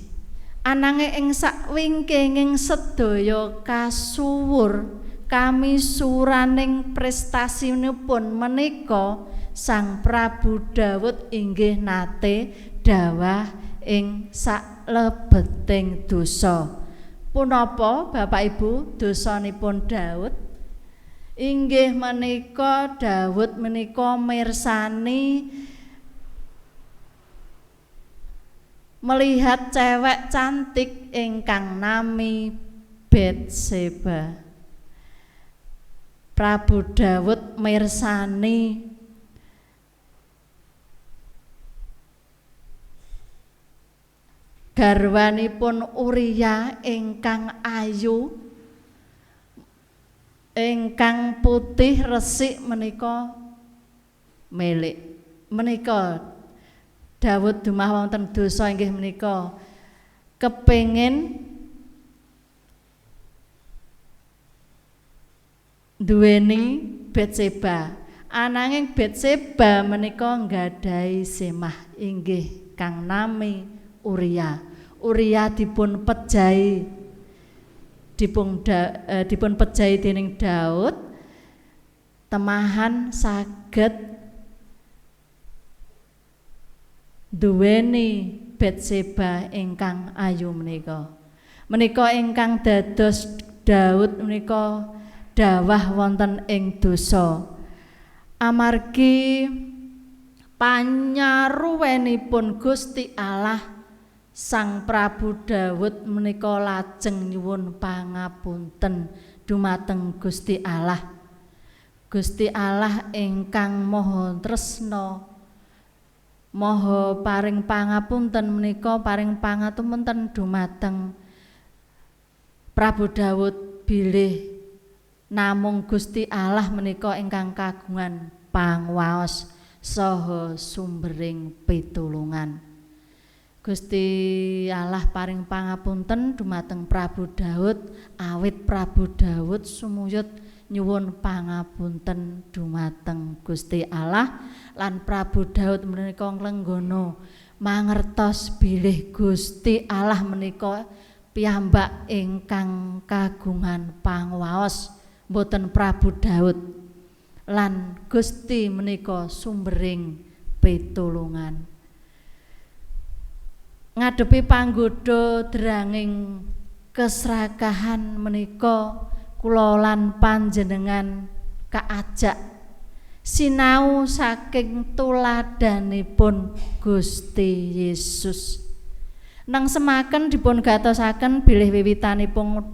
Ananging ing sakwingkinging sedaya kasuwur kamisuwuraning prestasinipun menika Sang Prabu Daud inggih nate dawah ing saklebeting dosa. Punapa Bapak Ibu dosanipun Daud? Inggih menika Daud menika mirsani melihat cewek cantik ingkang nami Batseba. Prabu Daud mirsani garwanipun Uria ingkang ayu, ingkang putih resik menika milik menika Daud dumah wonten dosa inggih menika kepengin duweni Batseba. Ananging Batseba menika nggadahi semah inggih kang nami Uria. Uria dipun pejahi dening Daud, temahan saged duweni Batseba ingkang ayu menika. Menika ingkang dados Daud menika dawah wonten ing dosa. Amargi panyaruwenipun Gusti Allah Sang Prabu Daud menika lajeng nyuwun pangapunten dumateng Gusti Allah. Gusti Allah ingkang maha tresna maha paring pangapunten menika paring pangapunten dumateng Prabu Daud bilih namung Gusti Allah menika ingkang kagungan pangwaos saha sumbering pitulungan. Gusti Allah paring pangapunten dumateng Prabu Daud awit Prabu Daud sumuyut nyuwun pangapunten dumateng Gusti Allah lan Prabu Daud menika nglenggana mangertos bilih Gusti Allah menika piyambak ingkang kagungan pangwaos boten Prabu Daud lan Gusti menika sumbering pitulungan. Ngadepi panggoda deranging keserakahan menika kula lan panjenengan kaajak sinau saking tuladanipun Gusti Yesus. Nang semaken dipun gatosaken bilih wiwitanipun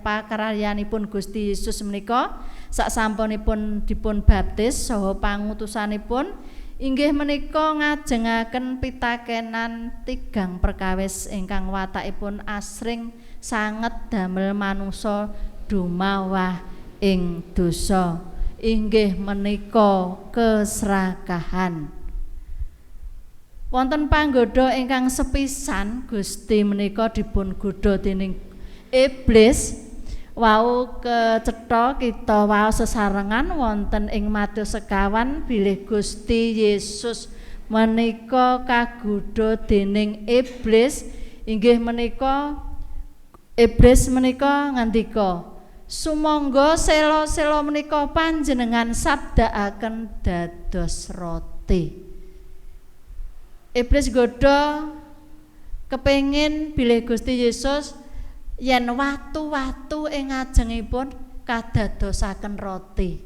pakaryanipun Gusti Yesus menika saksampunipun dipun baptis saha pangutusanipun inggih menika ngajengaken pitakenan tigang perkawis ingkang watakipun asring sanget damel manungsa dumawah ing dosa inggih menika keserakahan. Wonten panggoda ingkang sepisan Gusti menika dipun godha dening iblis. Wau kecetha kita wau sesarengan wonten ing Matius sekawan bilih Gusti Yesus menika kagodha dening iblis inggih menika iblis menika ngandika sumangga sela-sela menika panjenengan sabdakaken dados roti. Iblis godha kepengin bilih Gusti Yesus yen watu-watu ing ngajengipun kadadosaken roti.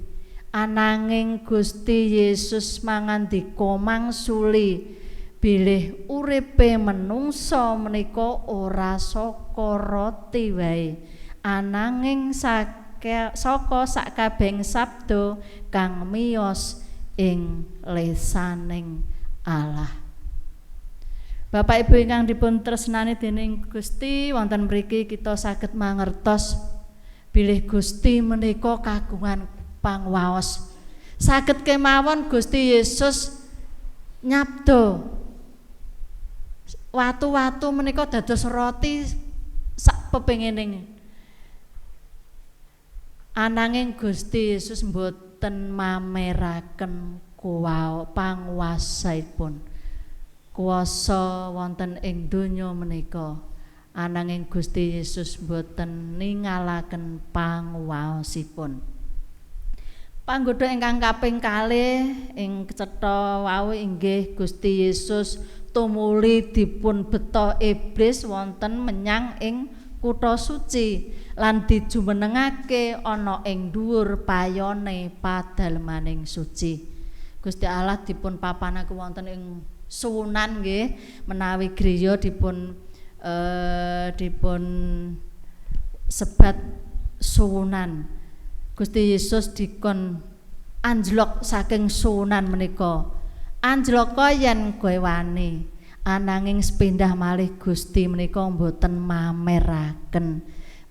Ananging Gusti Yesus mangandika mangsuli bilih uripe menungsa menika ora saka roti wae, ananging saka sakabehing sabda kang miyos ing lesaning Allah. Bapak Ibu ingkang dipun tresnani dening Gusti, wonten mriki kita saged mangertos bilih Gusti menika kagungan pangwaos. Saged kemawon Gusti Yesus nyabda watu-watu menika dados roti sak pepengining. Ananging Gusti Yesus mboten mameraken panguwasaipun. Kuwasa wonten ing donya menika ananging Gusti Yesus boten ningalaken panguwaosipun. Panggoda ingkang kaping kalih ing cetha wau inggih Gusti Yesus tumuli dipun beta iblis wonten menyang ing kutha suci lan dijumenengake ana ing dhuwur payone padalemaning suci. Gusti Allah dipun papanaken wonten ing suwunan nggih menawi griya dipun sebat suwunan. Gusti Yesus dikon anjlok saking suwunan menika. Anjlaka yen kowe wani, ananging sepindah malih Gusti menika mboten mameraken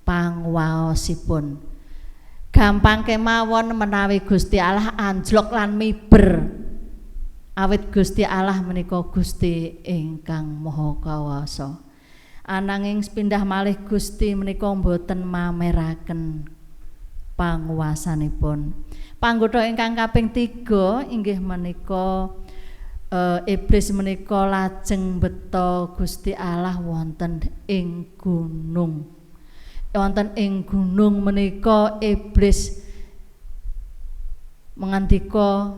pangwaosipun. Gampang kemawon menawi Gusti Allah anjlok lan miber. Awit Gusti Allah menika Gusti ingkang maha kawasa. Ananging sepindah malih Gusti menika mboten mameraken panguwasanipun. Panggoda ingkang kaping 3 inggih menika iblis menika lajeng beta Gusti Allah wonten ing gunung. Wonten ing gunung menika iblis mengandika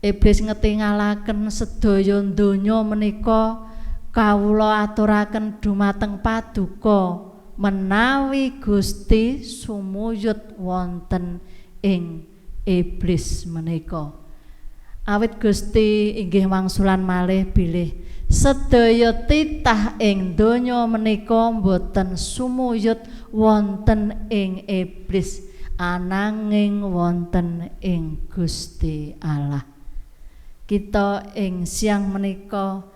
iblis ngetingalaken sedaya donya menika kawula aturaken dumateng paduka menawi Gusti sumuyut wonten ing iblis menika. Awit Gusti inggih wangsulan malih bilih sedaya titah ing donya menika boten sumuyut wonten ing iblis ananging wonten ing Gusti Allah. Kita ing siang menika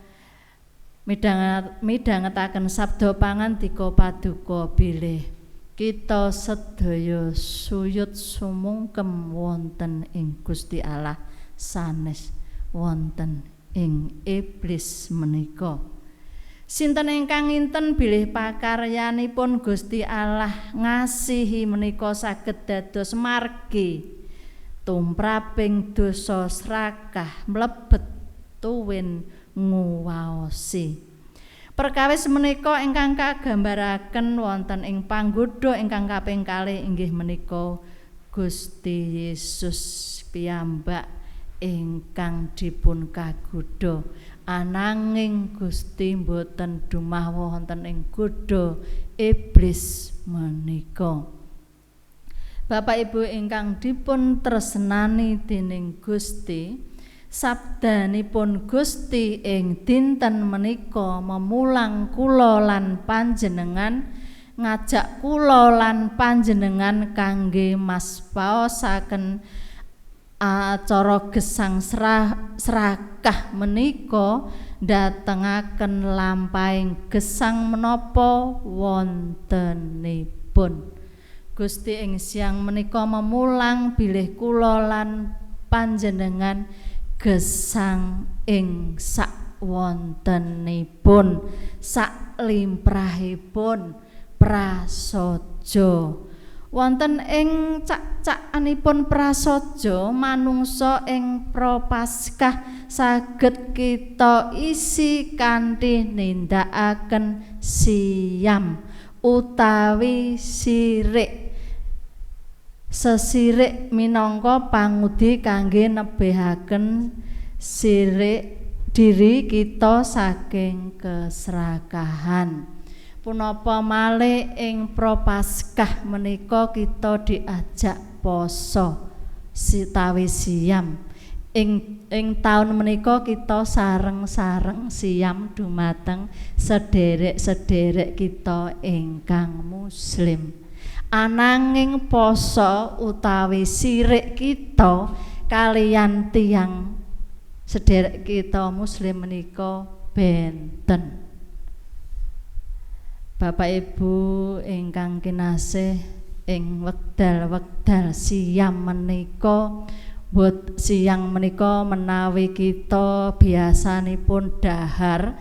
midhangetaken sabda pangandika paduka bilih kita sedaya suyut sumungkem wonten ing Gusti Allah sanes wonten ing iblis menika. Sinten ingkang nginten bilih pakaryanipun Gusti Allah ngasihi menika saged dados margi tumraping dosa srakah mlebet tuwin nguwaosi. Perkawis menika ingkang kagambaraken wonten ing panggoda ingkang kaping kalih inggih menika Gusti Yesus piyambak ingkang dipun kagodha ananging Gusti boten dumah wonten ing godha iblis menika. Bapak Ibu ingkang dipun tresnani dening Gusti, sabdanipun Gusti ing dinten menika memulang kula lan panjenengan, ngajak kula lan panjenengan kangge maspaosaken acara gesang serakah menika datengaken lampahing gesang menapa wontenipun. Gusti ing siang menika memulang bilih kula lan panjenengan gesang ing sak wontenipun sak limrahipun prasaja. Wonten ing cak-cakanipun prasaja manungsa ing prapaskah saged kita isi kanthi nindakaken siyam utawi sirik. Sesirik minangka pangudi kangge nebihaken sirik diri kita saking keserakahan. Punapa malih ing prapaskah menika kita diajak poso sitawi siyam. Ing taun menika kita sareng-sareng siyam dumateng sederek-sederek kita ingkang muslim. Ananging poso utawi sirik kita kaliyan tiyang sederek kita muslim menika benten. Bapak Ibu ingkang kinasih ing wekdal-wekdal siyam menika siang menika menawi kita biasanipun dahar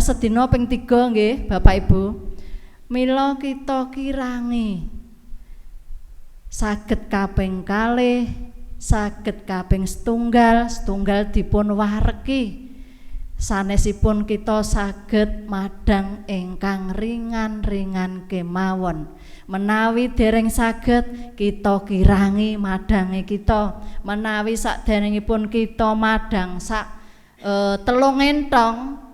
sedina ping 3 nggih Bapak Ibu. Mila kita kirangi saged kaping kalih, saged kaping setunggal dipun wareki. Sanesipun kita saged madang ingkang ringan-ringan kemawon. Menawi dereng saged kita kirangi madange kita. Menawi sakderengipun kita madang sak 3 entong,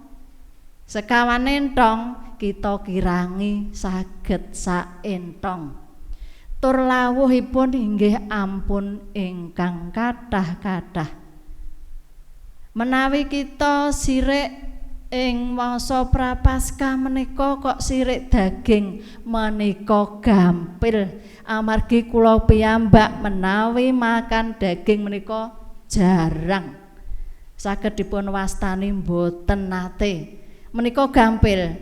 sekawan entong, kita kirangi saged sak entong. Tur lawuhipun inggih ampun ingkang kathah-kathah. Menawi kita sirik ing mangsa prapaskah menika kok sirik daging menika gampil amargi kula piyambak menawi makan daging menika jarang saged dipun wastani mboten nate menika gampil.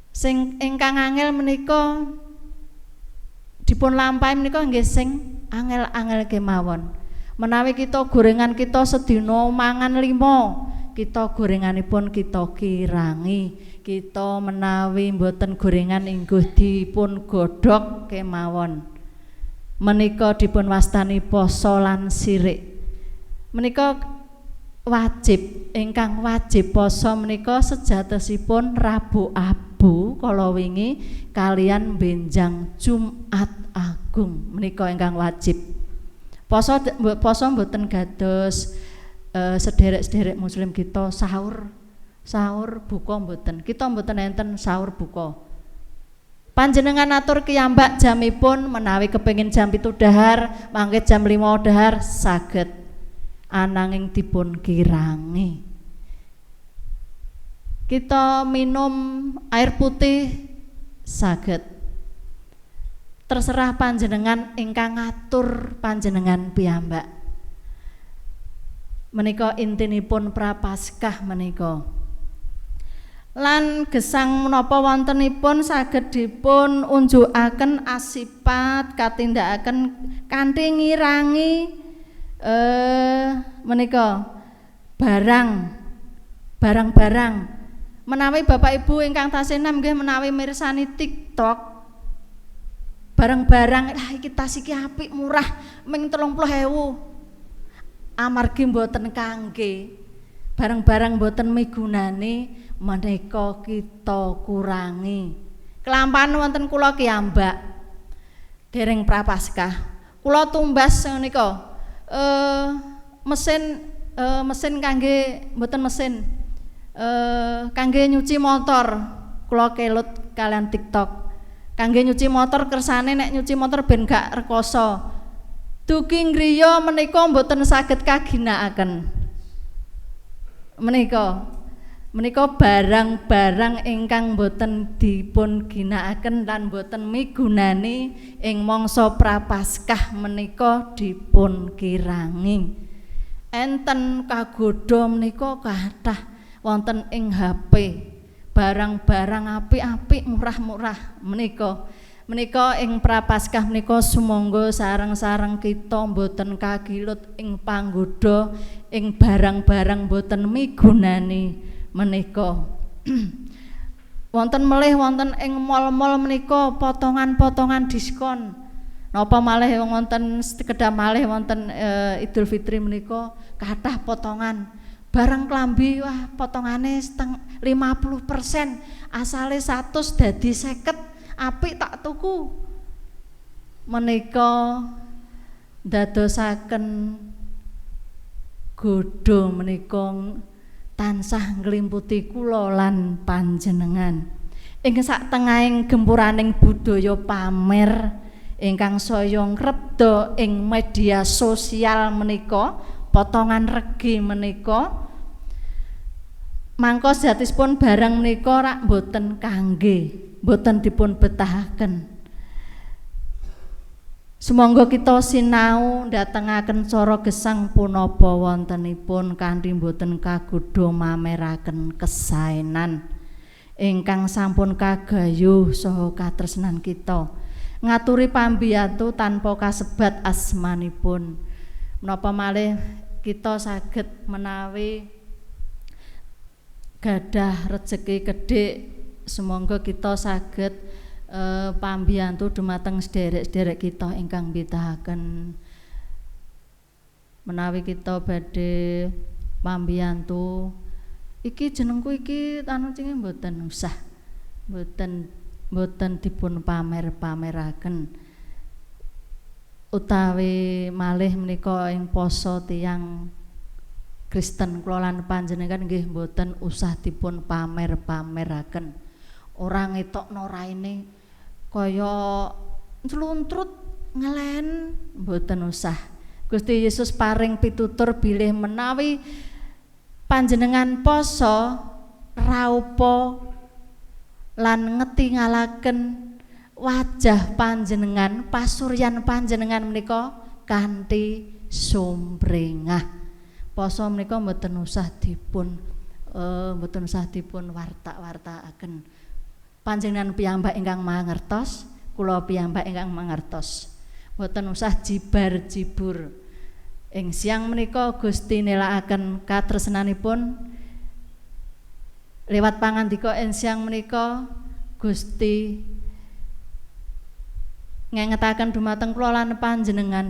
Sing ingkang angel menika dipun lampahi menika nggih sing angel-angel kemawon. Menawi kita gorengan kita sedina mangan 5, kita gorenganipun kita kirangi. Kita menawi mboten gorengan ingguh dipun godhog kemawon. Menika dipun wastani poso lan sirik. Menika wajib, ingkang wajib poso menika sejatosipun Rabu Abu kala wingi kalian benjang Jumat Agung menika ingkang wajib. Poso mboten gados sederek-sederek muslim kita sahur buka mboten. Kita mboten enten sahur buka. Panjenengan atur kiyambak jamipun menawi kepengin jam 7 dahar, mangke jam 5 dahar saged. Ananging dipun kirangi. Kita minum air putih saged. Terserah panjenengan ingkang ngatur panjenengan piyambak. Menika intinipun prapaskah menika. Lan gesang menapa wontenipun saged dipun unjukaken asipat katindakaken kanthi ngirangi menika barang-barang menawi Bapak Ibu ingkang tasih enom nggih menawi mirsani TikTok barang-barang iki tas iki apik murah ming 30.000 amargi mboten kangge barang-barang mboten migunani menika kita kurangi. Kelampahan wonten kula kiyambak dereng prapaskah. Kula tumbas menika mesin kangge mboten mesin kangge nyuci motor. Kula kelut kalian TikTok. Kangge nyuci motor kersane nek nyuci motor ben gak rekoso. Dugi ngriya menika mboten saged kaginakaken. Menika barang-barang ingkang boten dipun ginakaken lan boten migunani ing mangsa prapaskah menika dipun kirangi. Enten kagodha menika kathah wonten ing HP. Barang-barang apik-apik murah-murah menika ing prapaskah menika sumangga sareng-sareng kita boten kagilut ing panggoda ing barang-barang boten migunani. Menika wonten melih wonten ing mall-mall menika potongan-potongan diskon. Napa malih wonten sekedhap malih wonten Idul Fitri menika kathah potongan. Barang klambi wah potongane 50%, asale 100 dadi 50, apik tak tuku. Menika dadosaken godho menika tansah nglimputi kula lan panjenengan ing saktengahing gempuraning budaya pamer ingkang saya ngrebda ing media sosial menika potongan regi menika mangka sejatipun barang menika rak boten kangge boten dipun betahaken. Sumangga kita sinau ndatengaken cara gesang punapa wontenipun kanthi boten kagodha mameraken kesaenan ingkang sampun kagayuh saha katresnan kita ngaturi pambiyantu tanpa kasebat asmanipun. Menapa malih kita saged menawi gadah rejeki gedhe sumangga kita saged pambiyantu dumateng sederek-sederek kita ingkang betahaken menawi kita badhe pambiyantu iki jenengku iki anu cinge mboten usah mboten dipun pamer-pameraken utawi malih menika ing poso tiyang Kristen kula lan panjenengan nggih mboten usah dipun pamer-pameraken. Ora ngetokno raine kaya ntluntrut ngelen mboten usah. Gusti Yesus paring pitutur bilih menawi panjenengan poso raupa lan ngetingalaken wajah panjenengan pasuryan panjenengan menika kanthi sumringah. Poso menika mboten usah dipun warta-wartaaken. Panjenengan piyambak ingkang mangertos, kula piyambak ingkang mangertos. Mboten usah jibar-jibur. Ing siang menika Gusti nélakaken katresnanipun lewat pangandika ing siang menika Gusti ngengetaken dumateng kula lan panjenengan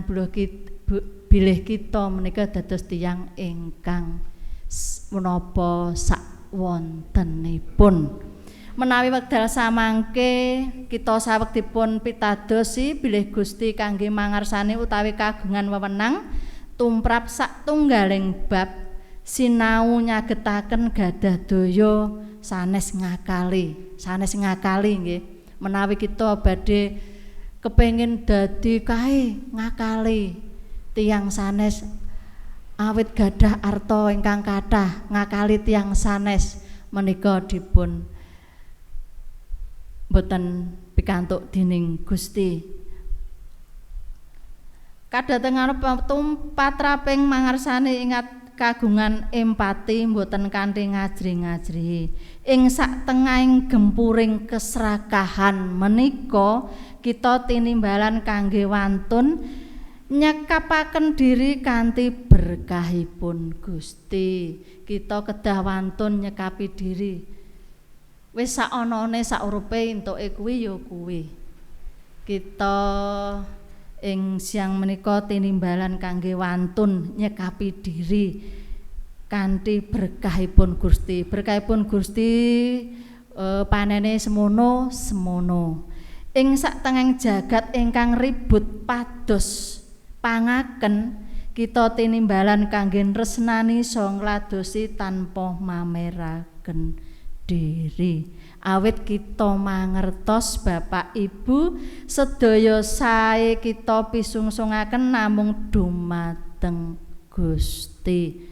bilih kita menika dados tiyang ingkang menapa sakwontenipun. Menawi wekdal samangke kita sawektipun pitadosi bilih Gusti kangge mangarsani utawi kagungan wewenang tumrap satunggaling bab sinau nyagetaken gadah daya sanes ngakali nggih Menawi kita badhe kepengin dadi kae ngakali tiyang sanes awit gadah arta ingkang kathah ngakali tiyang sanes menika dipun boten pikantuk dening Gusti. Kadatengan patraping mangarsani ingat kagungan empati mboten kanthi ngajri-ngajri. Ing sak tengahing gempuring keserakahan menika kita tinimbalan kangge wantun nyekapaken diri kanthi berkahipun Gusti. Kita kedah wantun nyekapi diri. Wis sak anane sak urupe entuke kuwi ya kuwi. Kita ing siang menika tinimbalan kangge wantun nyekapi diri kanthi berkahipun Gusti. Berkahipun Gusti panene semono. Ing saktengahing jagat ingkang ribut pados pangaken kita tinimbalan kangge tresnani saha ngladosi tanpa mameraken diri. Awit kita mangertos Bapak Ibu sedaya sae kita pisungsungaken namung dumateng Gusti.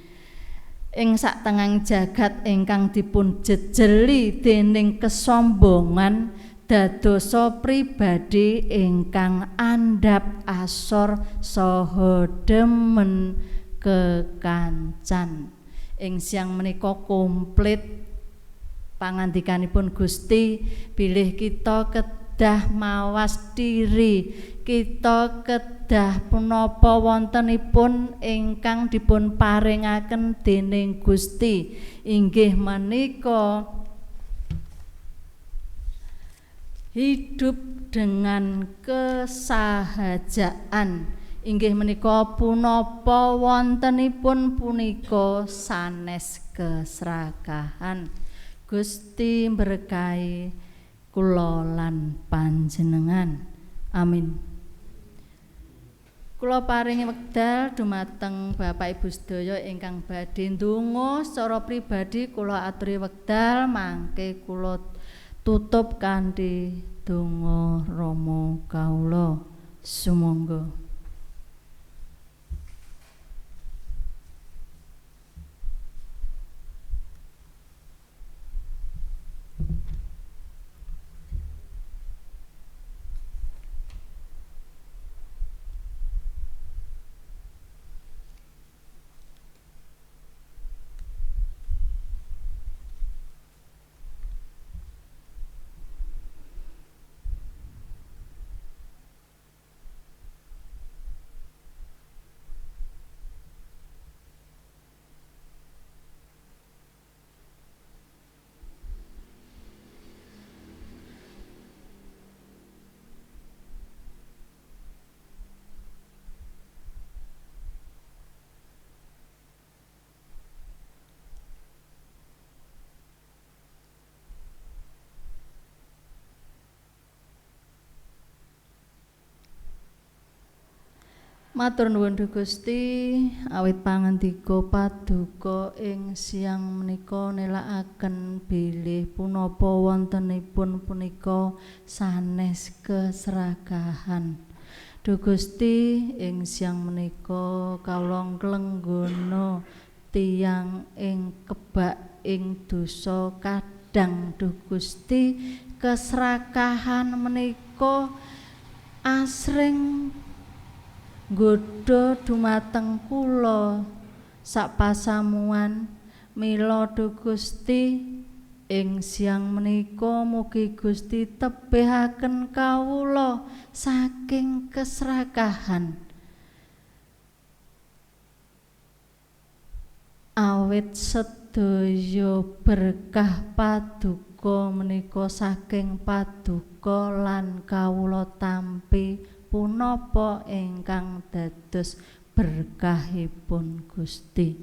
Ing saktengahing jagat ingkang dipun jejeli dening kesombongan dadosa pribadi ingkang andhap asor saha demen kekancan. Ing siang menika komplit pangandikanipun Gusti, bilih kita kedah mawas diri, kita kedah punapa wontenipun ingkang dipun paringaken dening Gusti, inggih menika hidup dengan kesahajaan, inggih menika punapa wontenipun punika sanes keserakahan. Gusti berkahi kula lan panjenengan. Amin. Kula paringi wekdal dumateng Bapak Ibu sedaya ingkang badhe ndonga secara pribadi, kula aturi wekdal mangke kula tutup kanthi donga Rama kawula. Sumangga. Matur nuwun Gusti, awit pangandika paduka ing siang menika nelakaken bilih punapa wontenipun punika sanes keserakahan. Duh Gusti, ing siang menika kawula nglenggono tiyang ing kebak ing dosa kadang. Duh Gusti, keserakahan menika asring nggodha dumateng kula sapasamuan. Mila Duh Gusti, ing siang menika mugi Gusti tebihaken kawula saking keserakahan. Awit sedaya berkah paduka menika saking paduka lan kawula tampi punapa ingkang dados berkahipun Gusti.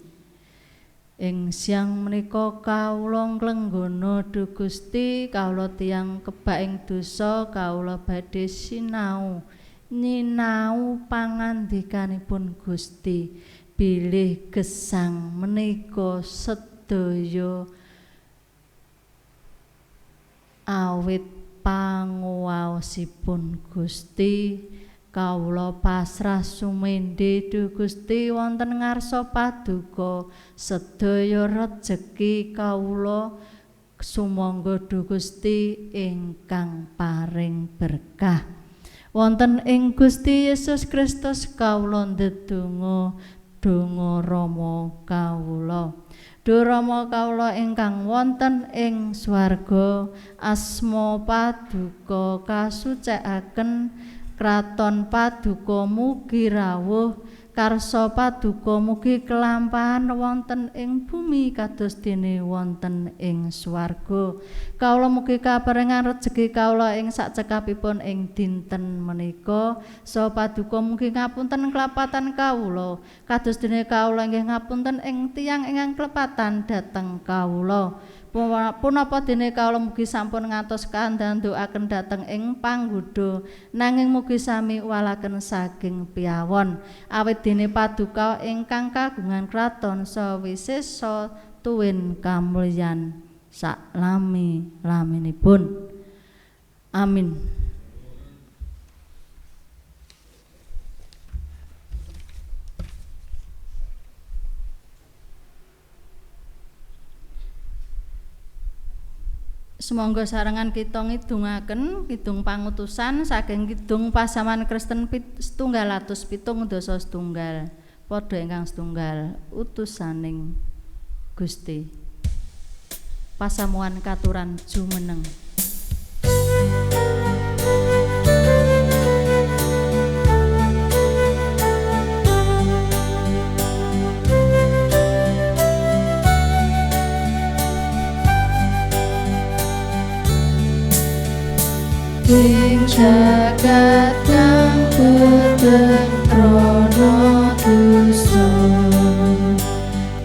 Ing siang menika kawula nglenggono Duh Gusti, kawula tiyang kebak ing dosa, kawula badhe sinau nyinau pangandikanipun Gusti. Bilih gesang menika sedaya awit panguwaosipun Gusti kawula pasrah sumendhe Duh Gusti wonten ngarsa paduka sedaya rejeki kawula sumangga Duh Gusti ingkang paring berkah wonten ing Gusti Yesus Kristus kawula ndedonga donga Rama kawula Duh Rama kawula ingkang wonten ing swarga asma paduka kasucikaken kraton paduka mugi rawuh karsa paduka mugi kelampahan wonten ing bumi kados dene wonten ing swarga kawula mugi kaparingan rejeki kawula ing sakcekapipun ing dinten menika saha paduka mugi ngapunten kelapatan kawula kados dene kawula inggih ngapunten ing tiyang ingkang klepatan dhateng kawula punapa dene kawula mugi sampun ngantos kandhangken dhateng ing panggoda nanging mugi sami walaken saking piyawon awit dene paduka ingkang kagungan kraton saha wisesa tuwin kamulyan salami-laminipun amin. Sumangga sarengan kita ngidungaken kidung pangutusan saking kidung pasaman Kristen 777 padha ingkang setunggal utusaning Gusti pasamuan katuran jumeneng. Ing jagat kang boten krana dosa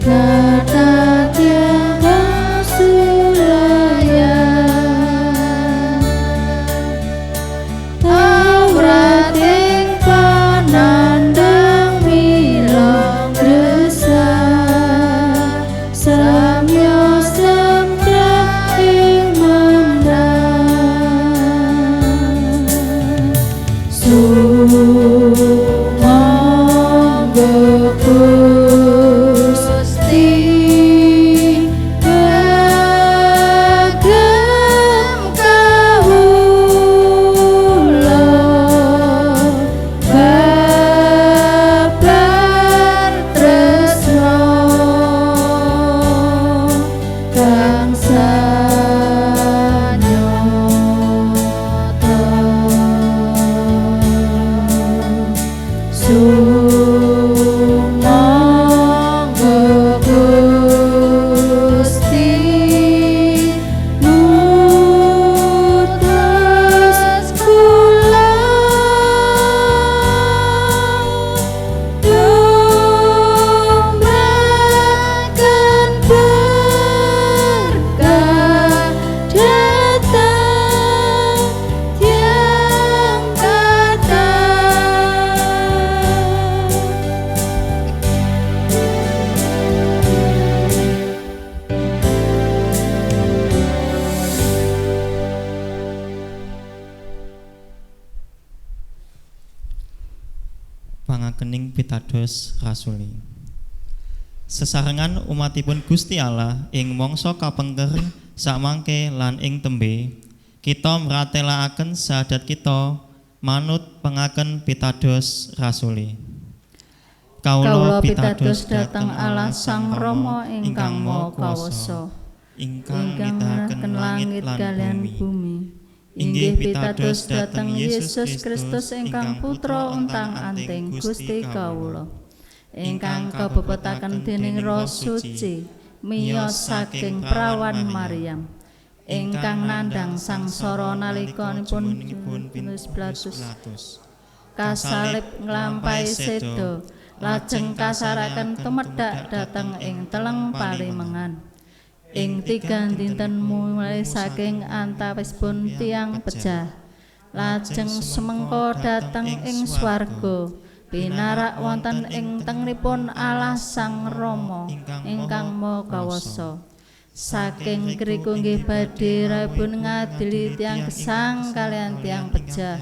kathah tiyang kasulayan awrat ing panandang mila gresah samya semprah ing mendang sumangga Gusti kagem kawula babar tresna kang sumangga Gusti nutus kula tumrakan berkah datang tiang kata Pangakening pitados rasuli. Sesarengan umatipun Gusti Allah ing mangsa kapengker samangke lan ing tembe kita mratelakaken sahadat kita manut pengaken pitados rasuli. Kawula pitados dhateng Allah Sang Rama ingkang Maha Kawasa ingkang ngitahaken langit kaliyan bumi. Inggih pitados dhateng Yesus Kristus ingkang putra untang-anting Gusti kawula ingkang kabebetaken dening Roh Suci miyos saking prawan Maryam ingkang nandhang sangsara nalikanipun Pilatus kasalib nglampahi seda lajeng kasaraken tumedhak dhateng ing teleng palimengan ing 3 dinten mulai saking antawisipun tiang pejah lajeng semengko dhateng ing swarga pinarak wonten ing tengenipun Allah Sang Rama ingkang Maha Kawasa Saking ngriku nggih badhe rabun ngadili tiyang gesang kalian tiyang pejah.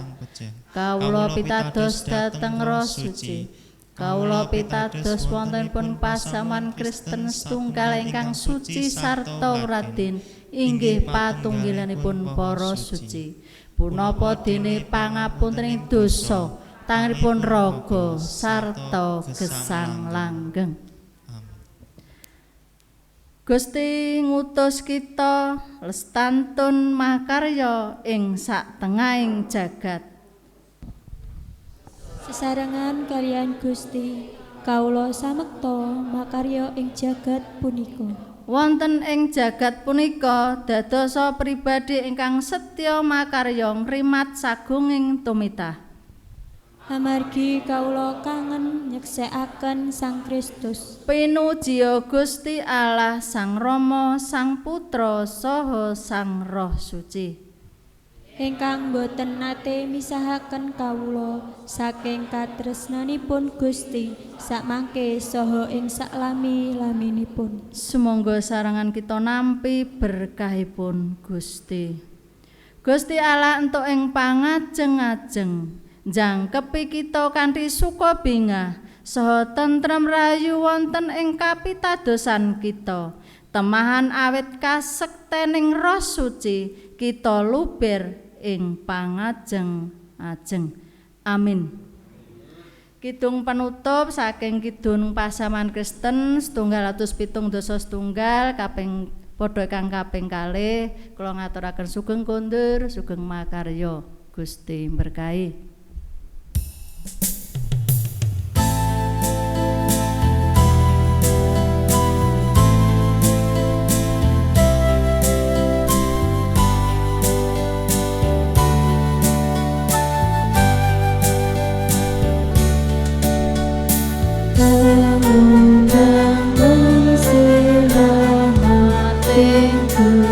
Kawula pitados dhateng Roh Suci. Kawula pitados wontenipun pasaman Kristen setunggal ingkang suci sarta radin inggih patunggilanipun para suci. Punapa dene pangapuntening dosa, tanganipun raga sarta gesang langgeng. Gusti ngutus kita lestantun makarya ing satengahing jagat. Sesarengan kalian Gusti, kawula samekta makarya ing jagat punika. Wonten ing jagat punika dadosa pribadi ingkang setya makarya ngrimat sagunging tumitah. Amargi kawula kangen nyeksèkaken Sang Kristus. Pinujiya Gusti Allah Sang Rama, Sang Putra saha Sang Roh Suci. Ingkang boten nate misahaken kawula saking katresnanipun Gusti sakmangke saha ing saklami-laminipun. Sumangga sarangan kita nampi berkahipun Gusti. Gusti Allah entuk ing pangajeng-ajeng njangkepi kita kanthi suka bingah saha tentrem rayu wonten ing kapitadosan kita. Temahan awit kasektening Roh Suci kita luber ing pangajeng-ajeng. Amin. Kidung penutup saking Kidung Pasaman Kristen 770 kaping padha kang kaping kalih kula ngaturaken sugeng kondur, sugeng makarya. Gusti berkahi. Undang selamatinku